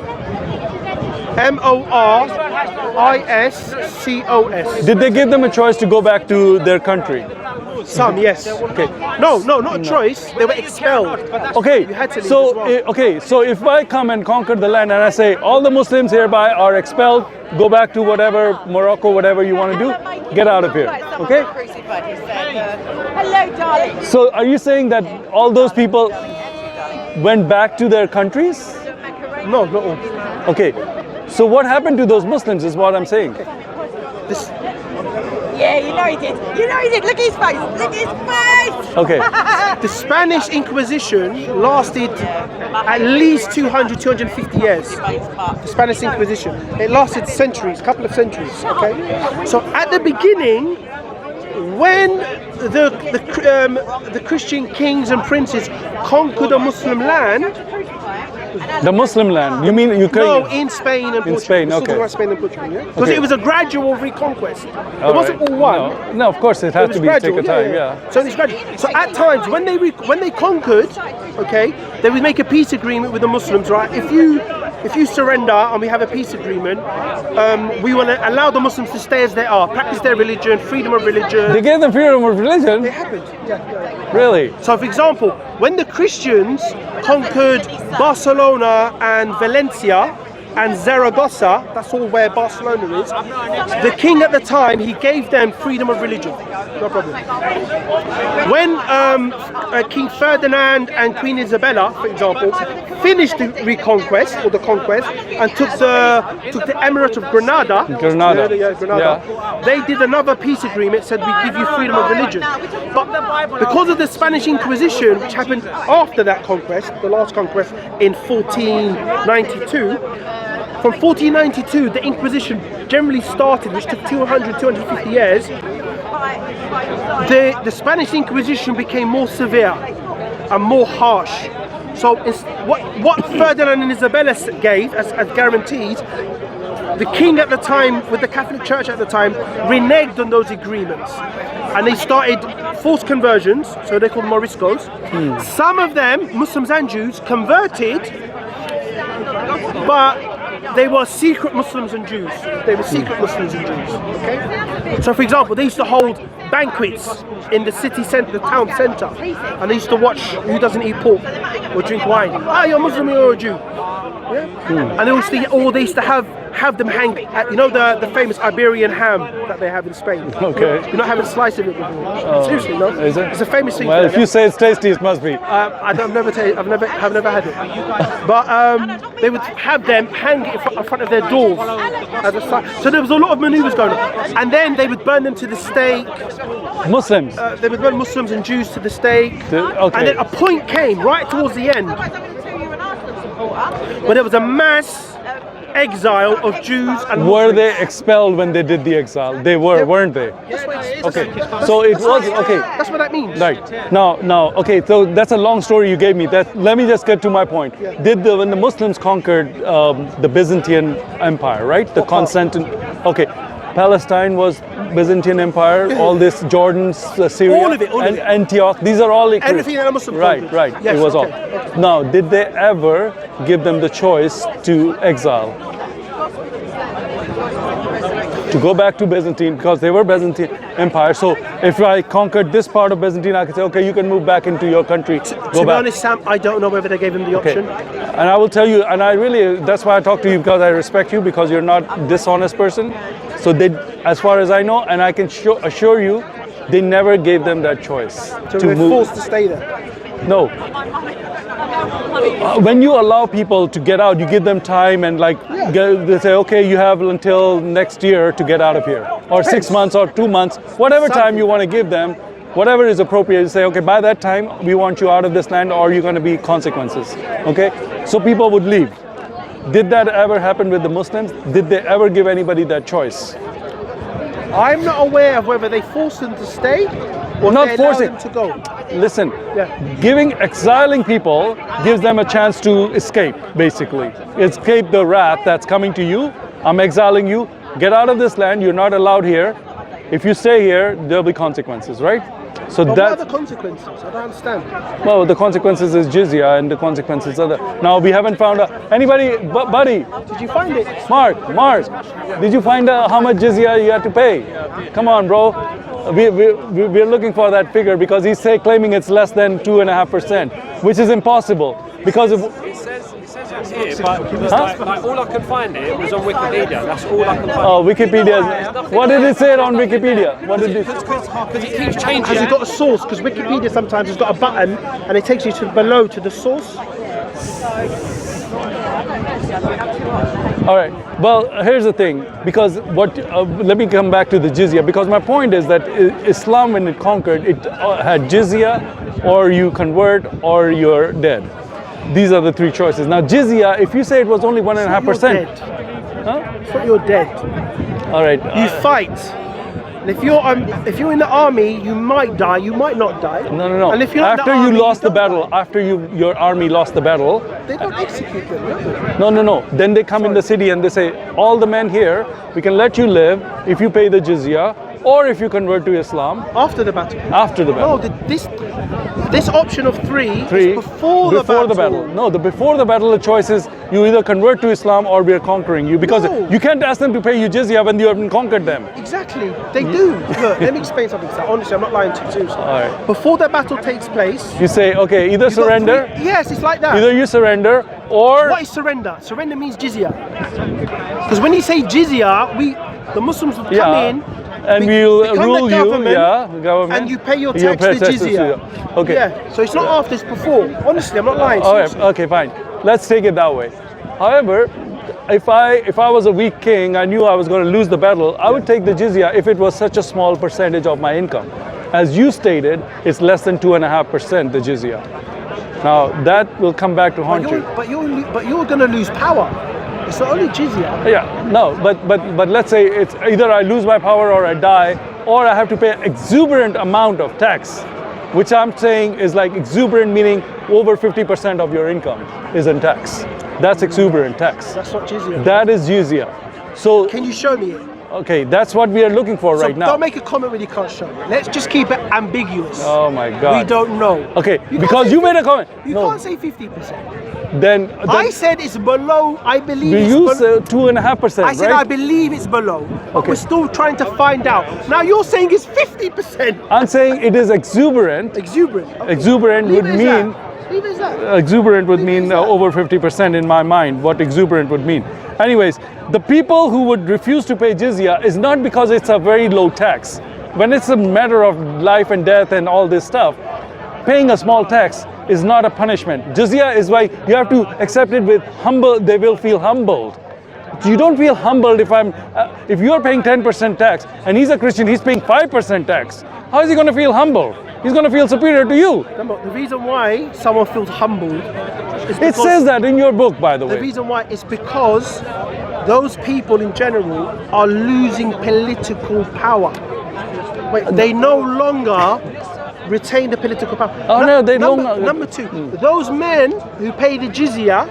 Did they give them a choice to go back to their country? Some, yes. Okay. No, not a choice. They were expelled. Okay. You had to leave So, as well. okay. So if I come and conquer the land and I say all the Muslims hereby are expelled, go back to whatever Morocco, whatever you want to do, get out of here. Okay. Hello, darling. So are you saying that all those people went back to their countries? No, not all. Okay. So what happened to those Muslims is what I'm saying. Yeah, you know he did. You know he did. Look at his face. Look at his face. Okay. The Spanish Inquisition lasted at least 200, 250 years. The Spanish Inquisition. It lasted centuries, couple of centuries. Okay. So at the beginning, when the Christian kings and princes conquered a Muslim land. The Muslim land? You mean Ukraine? No, in Spain and Portugal. In Spain, okay. About Spain and Portugal, yeah? Because it was a gradual reconquest. It wasn't all one. No, of course it had to be take a time. Yeah. So it's gradual. So at times when they conquered, okay, they would make a peace agreement with the Muslims, right? If you surrender and we have a peace agreement, we want to allow the Muslims to stay as they are, practice their religion, freedom of religion. They gave them freedom of religion? It happened, yeah. Really? So for example, when the Christians conquered Barcelona and Valencia and Zaragoza, that's all where Barcelona is, the king at the time, he gave them freedom of religion. No problem. When King Ferdinand and Queen Isabella, for example, finished the reconquest or the conquest and took the Emirate of Granada, Granada. They did another peace agreement, said we give you freedom of religion. But because of the Spanish Inquisition, which happened after that conquest, the last conquest in 1492, from 1492, the Inquisition generally started, which took 200, 250 years. the Spanish Inquisition became more severe and more harsh. So what Ferdinand and Isabella gave as guarantees, the king at the time, with the Catholic Church at the time, reneged on those agreements. And they started forced conversions, so they're called Moriscos. Some of them, Muslims and Jews, converted, but they were secret Muslims and Jews. They were secret Muslims and Jews, okay? So for example, they used to hold banquets in the city centre, the town centre, and they used to watch who doesn't eat pork or drink wine. You're Muslim, you're a Jew. Yeah? And they used to have them hang at, you know, the famous Iberian ham that they have in Spain. Okay. You're not having a slice of it before. Seriously, no? Is it? It's a famous thing. Well, if you say it's tasty, it must be. I've never had it. But they would have them hang it in front of their doors as a sign. So there was a lot of manoeuvres going on. And then they would burn them to the stake. Muslims? They would burn Muslims and Jews to the stake. Okay. And then a point came right towards the end where there was a mass exile of Jews and Muslims. Were they expelled when they did the exile? They were, weren't they? Okay, so it was, okay. That's what that means. Right. Now, okay, so that's a long story you gave me. Let me just get to my point. When the Muslims conquered the Byzantine Empire, right? The Constantinople. Okay, Palestine was Byzantine Empire, all this Jordan, Syria, all of it. Antioch, these are all everything that a Muslim right, yes, it was all. Okay. Now, did they ever give them the choice to exile? To go back to Byzantine, because they were Byzantine Empire. So if I conquered this part of Byzantine, I could say, okay, you can move back into your country. To be honest, Sam, I don't know whether they gave him the option. And I will tell you, and I really, that's why I talk to you, because I respect you, because you're not a dishonest person. So they, as far as I know, and I can assure you, they never gave them that choice. So they were forced to stay there? No. When you allow people to get out, you give them time and they say, okay, you have until next year to get out of here. Or 6 months or 2 months, whatever time you want to give them, whatever is appropriate, you say, okay, by that time, we want you out of this land or you're going to be consequences. Okay? So people would leave. Did that ever happen with the Muslims? Did they ever give anybody that choice? I'm not aware of whether they forced them to stay or not forcing them to go. Listen, exiling people gives them a chance to escape, basically. Escape the wrath that's coming to you. I'm exiling you. Get out of this land. You're not allowed here. If you stay here, there'll be consequences, right? So but what are the consequences? I don't understand. Well, the consequences is jizya, and the consequences are Now, we haven't found anybody, buddy. Did you find it? Mark, did you find how much jizya you had to pay? Come on, bro. We're looking for that figure because he's claiming it's less than 2.5%, which is impossible because of. It says here, but all I could find it was on Wikipedia. That's all I can find. Oh, Wikipedia. What did it say on Wikipedia? What did it? Because it keeps changing. Has it got a source? Because Wikipedia sometimes has got a button and it takes you to below to the source. All right. Well, here's the thing. Because let me come back to the jizya. Because my point is that Islam, when it conquered, it had jizya, or you convert, or you're dead. These are the three choices. Now, jizya, if you say it was only 1.5%, But you're dead. All right. You fight. And if you're in the army, you might die. You might not die. No. And if you're after in the army, you lost the don't battle, die. after your army lost the battle, They don't execute them. no. Then they come in the city and they say, all the men here, we can let you live if you pay the jizya, or if you convert to Islam. After the battle. After the battle. No, this option of three is before the battle. No, before the battle, the choice is you either convert to Islam or we are conquering you, because you can't ask them to pay you jizya when you haven't conquered them. Exactly, they do. Look, let me explain something. So honestly, I'm not lying to you. Seriously. All right. Before the battle takes place, You say, okay, either surrender. Yes, it's like that. Either you surrender or. What is surrender? Surrender means jizya. Because when you say jizya, the Muslims will come in. And we'll become rule the you, government, and you pay your tax, the jizya. Okay. Yeah, so it's not after, it's before. Honestly, I'm not lying. All right. Okay, fine. Let's take it that way. However, if I was a weak king, I knew I was going to lose the battle, I would take the jizya if it was such a small percentage of my income. As you stated, it's less than 2.5%, the jizya. Now that will come back to haunt you. But you're going to lose power. It's not only jizya. Yeah, no, but let's say it's either I lose my power or I die. or I have to pay exuberant amount of tax, which I'm saying is like exuberant meaning over 50% of your income is in tax. That's exuberant tax. That's not jizya. That is jizya. So Can you show me it? okay, that's what we are looking for So right now. don't make a comment when you can't show it. Let's just keep it ambiguous. Oh my God. We don't know. Okay, You because can't you say made a comment. You No, can't say 50%. then I said it's below. I believe we it's use below. 2.5%, I said I right? believe it's below, but Okay. we're still trying to find out. Now you're saying it's 50%. I'm saying it is exuberant. Exuberant. Okay. Exuberant Leave would it as mean that. Leave it as that. exuberant would mean over 50% in my mind, what exuberant would mean. Anyways, the people who would refuse to pay jizya is not because it's a very low tax. When it's a matter of life and death and all this stuff, paying a small tax is not a punishment. Jizya is why you have to accept it with humble, they will feel humbled. You don't feel humbled if you're paying 10% tax and he's a Christian, he's paying 5% tax. How is he going to feel humble? He's going to feel superior to you. Remember, the reason why someone feels humbled is It because says that in your book, by the the way. reason why is because those people in general are losing political power. Wait, they no longer retain the political power. Oh, no, they don't. Number two, those men who pay the jizya,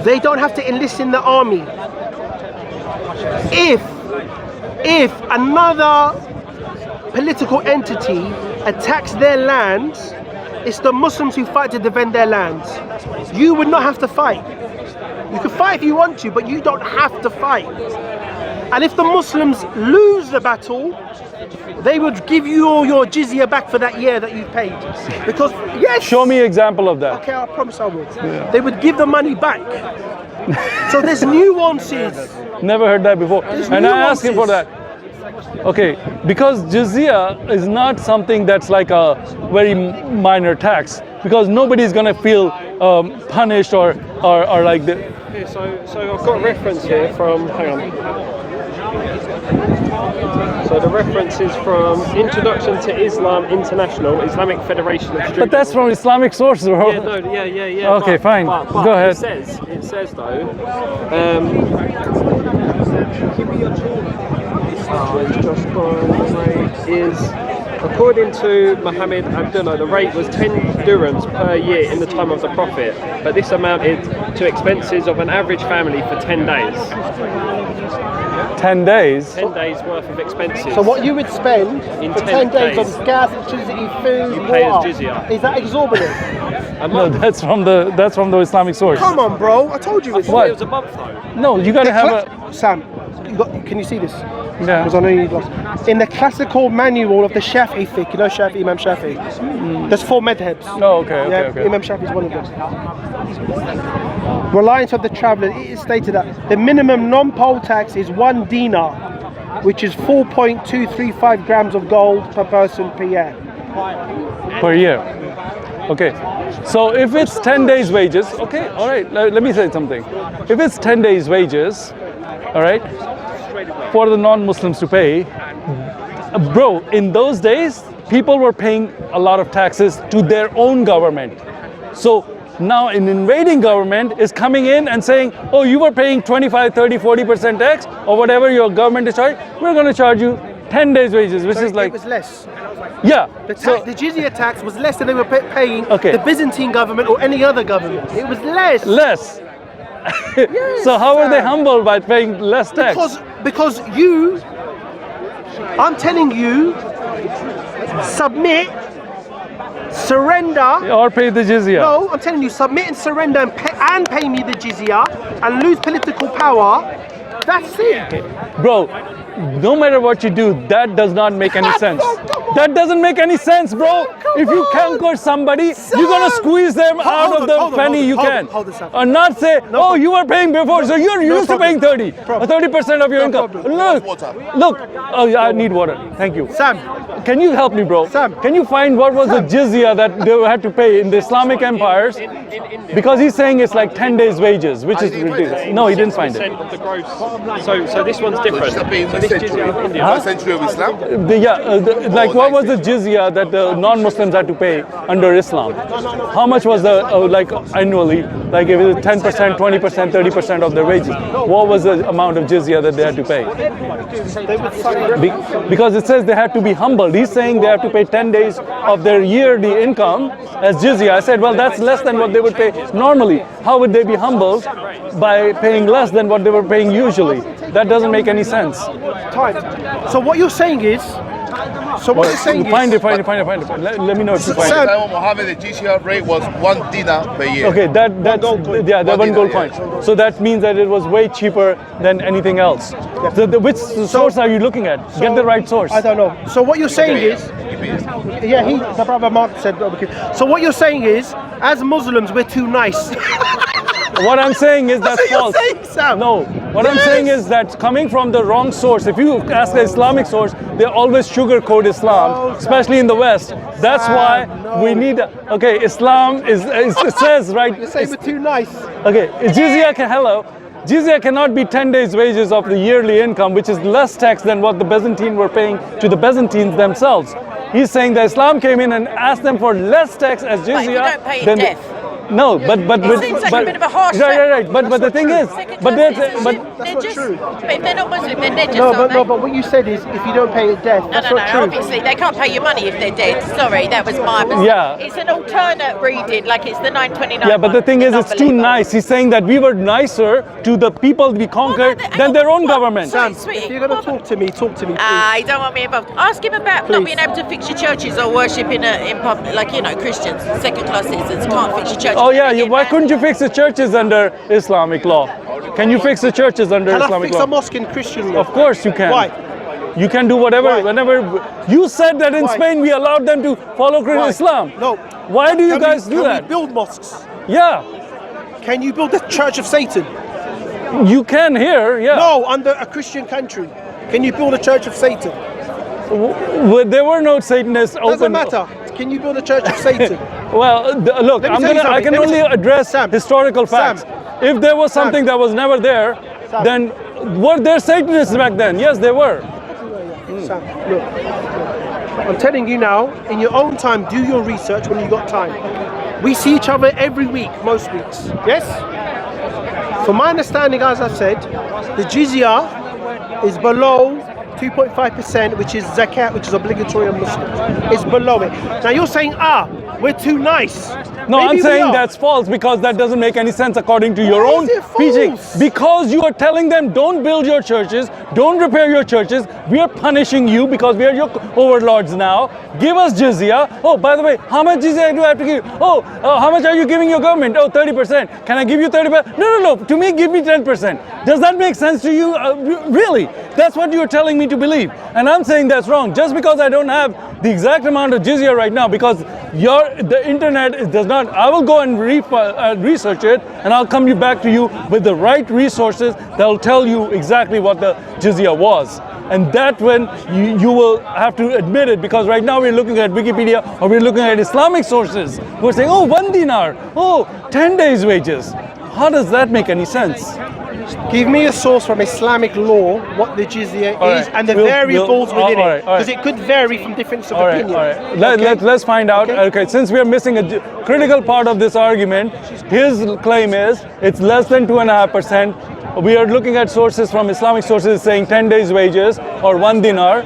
they don't have to enlist in the army. If another political entity attacks their lands, it's the Muslims who fight to defend their lands. You would not have to fight. You can fight if you want to, but you don't have to fight. And if the Muslims lose the battle, they would give you all your jizya back for that year that you paid. Because, yes. Show me example of that. Okay, I promise I will. They would give the money back. So there's nuances. Never heard that before. And I asked him for that. Okay, because jizya is not something that's like a very minor tax, because nobody's gonna feel punished or like the. Yeah, so I've got a reference here from, hang on. So the reference is from Introduction to Islam International, Islamic Federation of Students. But that's from Islamic sources, bro. Yeah, no, yeah. Okay, fine. But Go ahead. It says though, is according to Muhammad Abdullah, the rate was 10 dirhams per year in the time of the Prophet, but this amounted to expenses of an average family for 10 days. 10 days? 10 days worth of expenses. So what you would spend In for 10 10 days days. on gas, electricity, food, You pay as water, jizya. is that exorbitant? No, that's from the Islamic source. Come on, bro. I told you I it's thought it was a month though. No, you gotta have a. Sam, can you see this? Yeah. Because I know you lost. In the classical manual of the Shafi'i fiqh, you know Shafi'i, Imam Shafi'i. There's 4 madhabs. Oh, okay. Imam Shafi'i is one of them. Reliance of the traveller, it is stated that the minimum non-poll tax is 1 dinar, which is 4.235 grams of gold per person per year. Per year. Okay. So if it's 10 days wages, okay, all right, let me say something. If it's 10 days wages, all right, for the non-Muslims to pay, bro, in those days, people were paying a lot of taxes to their own government. So now an invading government is coming in and saying, oh, you were paying 25, 30, 40% tax or whatever your government is charging, we're going to charge you 10 days wages, which So is like... it was less. Yeah. The jizya tax was less than they were paying Okay. the Byzantine government or any other government. It was less. Less. Yes, So how are they Sam. humbled by paying less tax? Because you, I'm telling you, submit, surrender. Or pay the jizya. No, I'm telling you, submit and surrender and pay me the jizya and lose political power. That's it. Bro, no matter what you do, that does not make any sense. That doesn't make any sense, bro. If you conquer somebody, you're gonna squeeze them out of the penny you can. Or not say, oh, you were paying before, so you're used to paying 30 or 30% of your income. Look. Oh, yeah, I need water. Thank you. Sam, can you help me, bro? Sam. Can you find what was the jizya that they had to pay in the Islamic empires? Because he's saying it's like 10 days wages, which is ridiculous. No, he didn't find it. Of the gross. So this one's different. So this jizya in India. First century of Islam? Like what what was the jizya that the non-Muslims had to pay under Islam? How much was the like annually? Like if it was 10%, 20%, 30% of their wages, what was the amount of jizya that they had to pay? Because it says they had to be humbled. He's saying they have to pay 10 days of their yearly income as jizya. I said, well, that's less than what they would pay normally. How would they be humbled by paying less than what they were paying usually? That doesn't make any sense. So what you're saying is, Find it. Let me know if you find it. Time of Muhammad, the GCR rate was 1 dinar per year. Okay, that's the one gold coin. So that means that it was way cheaper than anything else. So which source are you looking at? Get the right source. I don't know. So what you're saying is, the brother Mark said. So what you're saying is, as Muslims, we're too nice. What I'm saying is that's false. Saying, Sam. No, what I'm saying is that coming from the wrong source. If you ask the Islamic source, they always sugarcoat Islam, especially in the West. That's why we need. Okay, Islam is it says right. You're saying we're too nice. Okay, jizya cannot be 10 days' wages of the yearly income, which is less tax than what the Byzantine were paying to the Byzantines themselves. He's saying that Islam came in and asked them for less tax as jizya. Wait, you don't pay than death. No, but It seems like a bit of a harsh right. But the thing is, That's not true. But if they're not Muslim, then they're just But what you said is, if you don't pay it death, that's not true. Obviously, they can't pay you money if they're dead. Sorry, that was my mistake. Yeah. It's an alternate reading, like it's the 929. Yeah, but the thing is, it's too nice. He's saying that we were nicer to the people we conquered than their own government. Sam, if you're going to talk to me, please. You don't want me involved. Ask him about not being able to fix your churches or worship in public, like Christians, second-class citizens can't fix your churches. Oh yeah, why couldn't you fix the churches under Islamic law? Can you fix the churches under Islamic law? Can I fix a mosque in Christian law? Of course you can. Why? You can do whatever, whenever. You said that in Spain we allowed them to follow Islam. No. Why do you guys do that? Can we build mosques? Yeah. Can you build the Church of Satan? You can here, yeah. No, under a Christian country. Can you build a Church of Satan? There were no Satanists open. Doesn't matter. Can you build a Church of Satan? Well, look, I can only address historical facts. If there was something that was never there, then were there Satanists back then? Yes, there were. Sam, look, I'm telling you now, in your own time, do your research when you got time. We see each other every week, most weeks. Yes? From my understanding, as I said, the jizya is below 2.5%, which is zakat, which is obligatory on Muslims. It's below it. Now you're saying, we're too nice. No, Maybe I'm saying that's false because that doesn't make any sense according to your own teaching. Because you are telling them, don't build your churches, don't repair your churches. We are punishing you because we are your overlords now. Give us jizya. Oh, by the way, how much jizya do I have to give? Oh, how much are you giving your government? Oh, 30%. Can I give you 30%? No. To me, give me 10%. Is Does that make sense to you? Really? That's what you're telling me to believe. And I'm saying that's wrong. Just because I don't have the exact amount of jizya right now, because the internet does not, I will go and research it, and I'll come back to you with the right resources that will tell you exactly what the jizya was. And that when you will have to admit it, because right now we're looking at Wikipedia or we're looking at Islamic sources. We're saying, oh, 1 dinar, oh, 10 days wages. How does that make any sense? Give me a source from Islamic law what the jizya is and the variables within it, because it could vary from difference of opinion. Let's find out. Okay, since we are missing a critical part of this argument, his claim is it's less than 2.5%. We are looking at sources from Islamic sources saying 10 days wages or 1 dinar,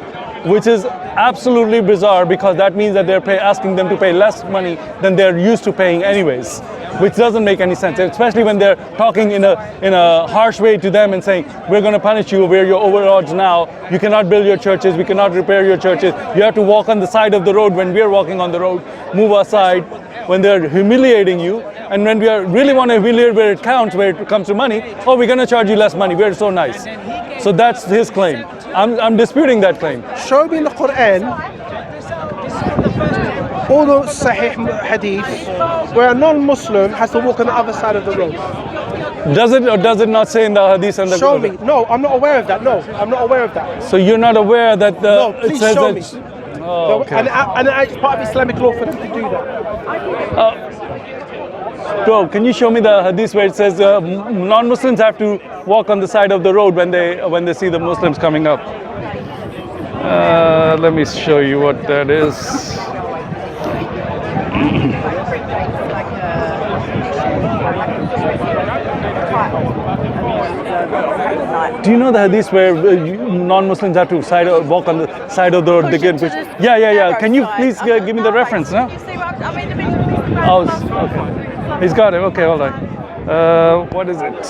which is absolutely bizarre because that means that they're asking them to pay less money than they're used to paying anyways, which doesn't make any sense, especially when they're talking in a harsh way to them and saying, we're going to punish you, we're your overlords now, you cannot build your churches, we cannot repair your churches, you have to walk on the side of the road when we're walking on the road, move aside, when they're humiliating you, and when we really want to humiliate where it counts, where it comes to money, oh, we're going to charge you less money, we're so nice. So that's his claim. I'm disputing that claim. Show me in the Quran all the Sahih hadith where a non-Muslim has to walk on the other side of the road. Does it or does it not say in the hadith and the Show me. No, I'm not aware of that. No, I'm not aware of that. So you're not aware that No, please it says show that. me. Oh, okay. And it's part of Islamic law for them to do that. Bro, can you show me the hadith where it says non-Muslims have to walk on the side of the road when they see the Muslims coming up? Let me show you what that is. Do you know the hadith where non-Muslims have to walk on the side of the road? They can push. Yeah. Can you please give me the reference? No? Oh, okay. He's got it. Okay, all right. What is it?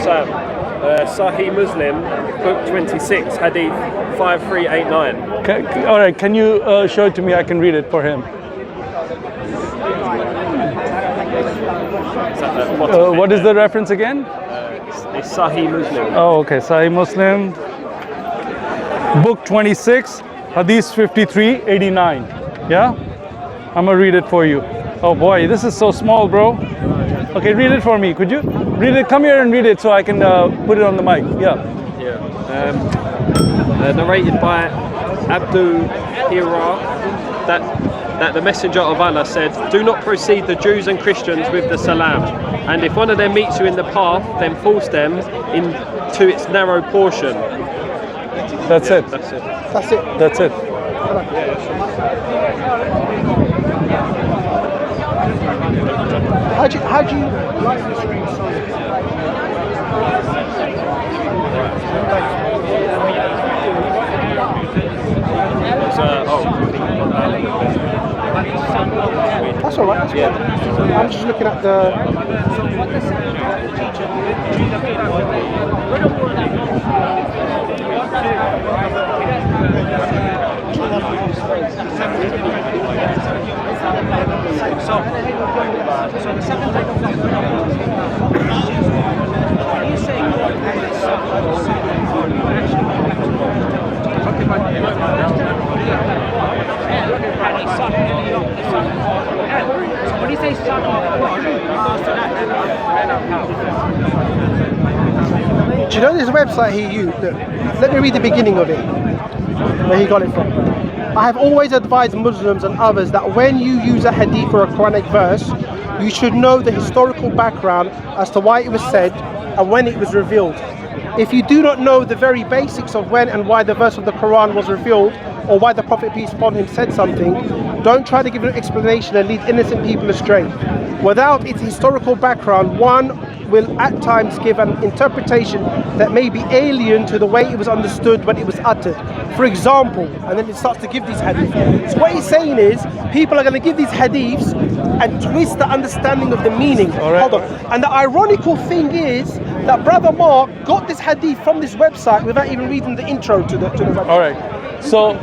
Sam, Sahih Muslim, book 26, hadith 5389. All right, can you show it to me? I can read it for him. What is the reference again? It's Sahih Muslim. Oh, okay, Sahih Muslim, book 26, hadith 5389. Yeah? I'm gonna read it for you. Oh boy, this is so small, bro. Okay, read it for me. Could you read it? Come here and read it so I can put it on the mic. Yeah. Narrated by Abdul Hira that the Messenger of Allah said, "Do not precede the Jews and Christians with the salam, and if one of them meets you in the path, then force them into its narrow portion." That's it. That's it. That's it. That's it. How do you like this ring so? That's all right. Yeah. I'm just looking at the. When you say Do you know this website he used? Look, let me read the beginning of it, where he got it from. I have always advised Muslims and others that when you use a hadith or a Quranic verse, you should know the historical background as to why it was said and when it was revealed. If you do not know the very basics of when and why the verse of the Quran was revealed, or why the Prophet peace upon him said something, don't try to give an explanation and lead innocent people astray. Without its historical background, one will at times give an interpretation that may be alien to the way it was understood when it was uttered. For example, and then it starts to give these hadiths. So what he's saying is, people are going to give these hadiths and twist the understanding of the meaning. Right. Hold on. And the ironical thing is that Brother Mark got this hadith from this website without even reading the intro to the website. All right. So,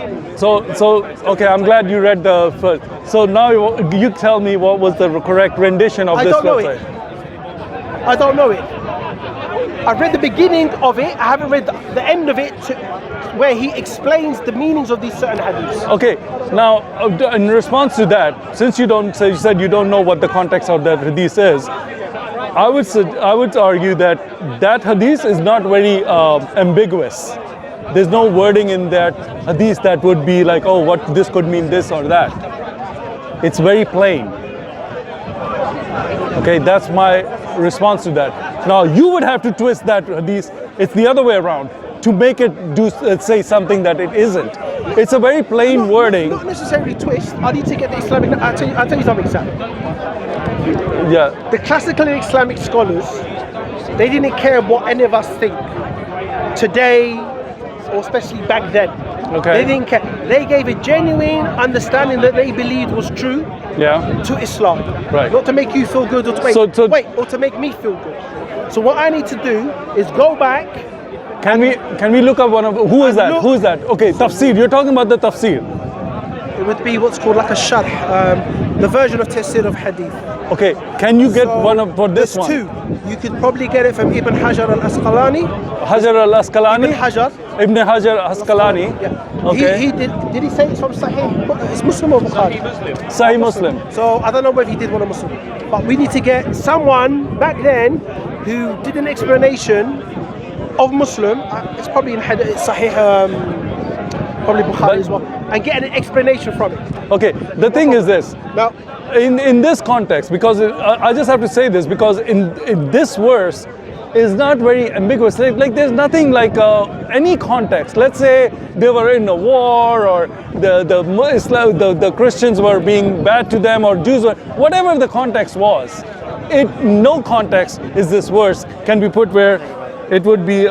okay, I'm glad you read the first. So now you tell me what was the correct rendition of this website. I don't know it. I've read the beginning of it. I haven't read the end of it where he explains the meanings of these certain hadiths. Okay, now in response to that, since you said you don't know what the context of that hadith is, I would argue that hadith is not very ambiguous. There's no wording in that hadith that would be like, oh, what this could mean this or that. It's very plain. Okay, that's my response to that. Now you would have to twist that hadith. It's the other way around to make it say something that it isn't. It's a very plain wording. Not necessarily twist. I need to get the Islamic. I'll tell you something, Sam. Yeah. The classical and Islamic scholars, they didn't care what any of us think today, or especially back then. Okay. They didn't care. They gave a genuine understanding that they believed was true. Yeah. To Islam. Right. Not to make you feel good or to or to make me feel good. So what I need to do is go back. Can we look up one of who is that? Who is that? Okay, tafsir. You're talking about the tafsir. It would be what's called like a sharh, the version of tafsir of hadith. Okay, can you get one for this there's one? two. You could probably get it from Ibn Hajar al-Asqalani. Hajar al-Asqalani? Ibn Hajar. Ibn Hajar al-Asqalani. Yeah. Okay. He did he say it's from Sahih? It's Muslim or Bukhari? Sahih Muslim. So I don't know whether he did one of Muslim. But we need to get someone back then who did an explanation of Muslim. It's probably in Sahih, probably Bukhari as well. And get an explanation from it. Okay, the thing is this. Now, in this context, because I just have to say this, because in this verse is not very ambiguous. Like there's nothing like any context. Let's say they were in a war, or the Christians were being bad to them, or Jews were, whatever the context was. No context is this verse can be put where it would be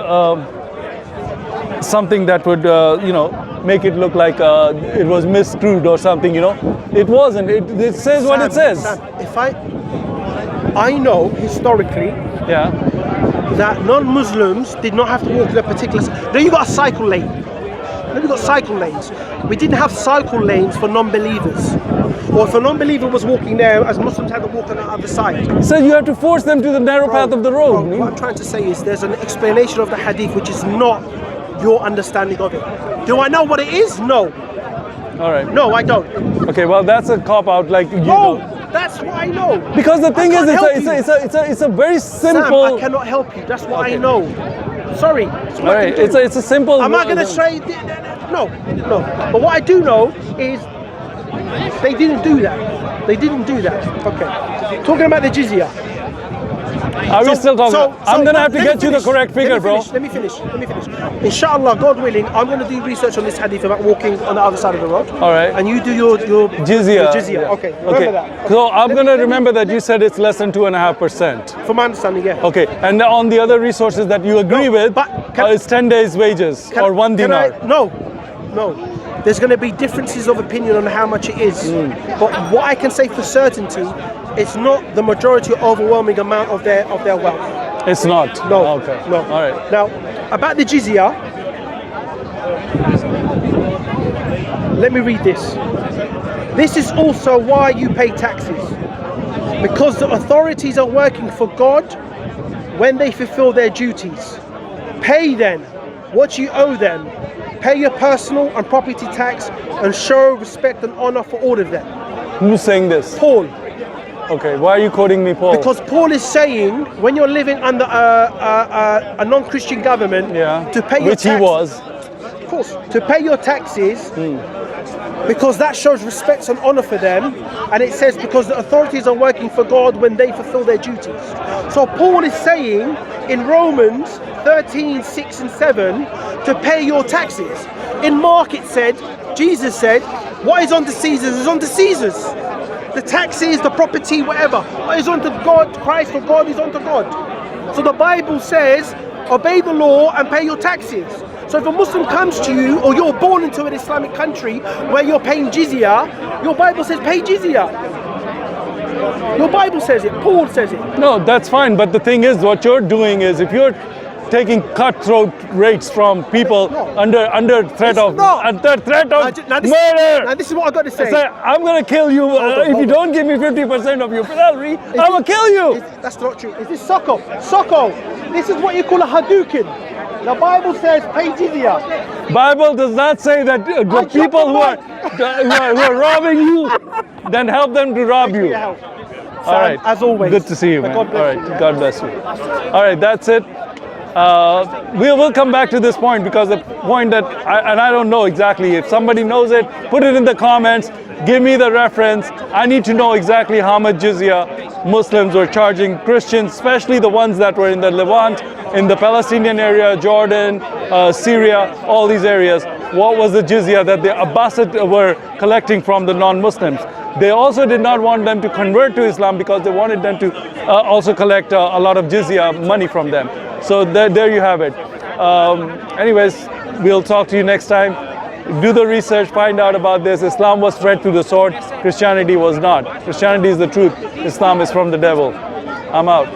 something that would make it look like it was misconstrued or something. It wasn't. It says what it says. Sam, if I know historically, Yeah. that non-Muslims did not have to walk in a particular. Then you got a cycle lane. Then you got cycle lanes. We didn't have cycle lanes for non-believers. Or if a non-believer was walking there, as Muslims had to walk on the other side. So you have to force them to the narrow path of the road. Bro, what I'm trying to say is there's an explanation of the hadith which is not your understanding of it. Do I know what it is? No. All right. No, I don't. Okay. Well, that's a cop out. Like you No, know. that's what I know. Because the thing I is, can't help you. it's a very simple. Sam, I cannot help you. That's what I know. Sorry. It's what All I right. can do. It's a simple. Am I going to say no? No. But what I do know is they didn't do that. They didn't do that. Okay. Talking about the jizya. Are we still talking? I'm going to have to get you the correct figure, bro. Let me finish. Inshallah, God willing, I'm going to do research on this hadith about walking on the other side of the road. All right. And you do your Jizya. Your jizya. Yeah. Okay. Remember that. So I'm going to remember that you said it's less than 2.5%. From my understanding, yeah. Okay. And on the other resources that you agree with, but it's 10 days wages or 1 dinar. No. There's going to be differences of opinion on how much it is. But what I can say for certainty, it's not the majority or overwhelming amount of their wealth. It's not? No. Okay. No. All right. Now, about the jizya, let me read this. This is also why you pay taxes. Because the authorities are working for God when they fulfill their duties. Pay then what you owe them. Pay your personal and property tax and show respect and honor for all of them. Who's saying this? Paul. Okay, why are you quoting me, Paul? Because Paul is saying when you're living under a non-Christian government, to pay your which tax, he was. of course, to pay your taxes, because that shows respect and honor for them, and it says because the authorities are working for God when they fulfill their duties. So Paul is saying in Romans 13, 6 and 7 to pay your taxes. In Mark it said, Jesus said, what is unto Caesar's is unto Caesar's. The taxes, the property, whatever. What is unto God, Christ, for God is unto God. So the Bible says, obey the law and pay your taxes. So if a Muslim comes to you, or you're born into an Islamic country where you're paying jizya, your Bible says pay jizya. Your Bible says it, Paul says it. No, that's fine, but the thing is, what you're doing is, if you're taking cutthroat rates from people under threat of murder. Now this is what I got to say. I'm gonna kill you if you don't give me 50% of your salary. I'm gonna kill you. That's not true. Is this Soko? Soko. This is what you call a Hadouken. The Bible says pay jizya. Bible does not say that the people who are robbing you, then help them to rob you. Sam, all right. As always. Good to see you, man. God bless you. All right. God bless you. All right. That's it. We will come back to this point, because the point that I don't know exactly. If somebody knows it, put it in the comments. Give me the reference. I need to know exactly how much jizya Muslims were charging Christians, especially the ones that were in the Levant, in the Palestinian area, Jordan, Syria, all these areas. What was the jizya that the Abbasid were collecting from the non-Muslims? They also did not want them to convert to Islam, because they wanted them to also collect a lot of jizya money from them. So there you have it. Anyways, we'll talk to you next time. Do the research, find out about this. Islam was spread through the sword. Christianity was not. Christianity is the truth. Islam is from the devil. I'm out.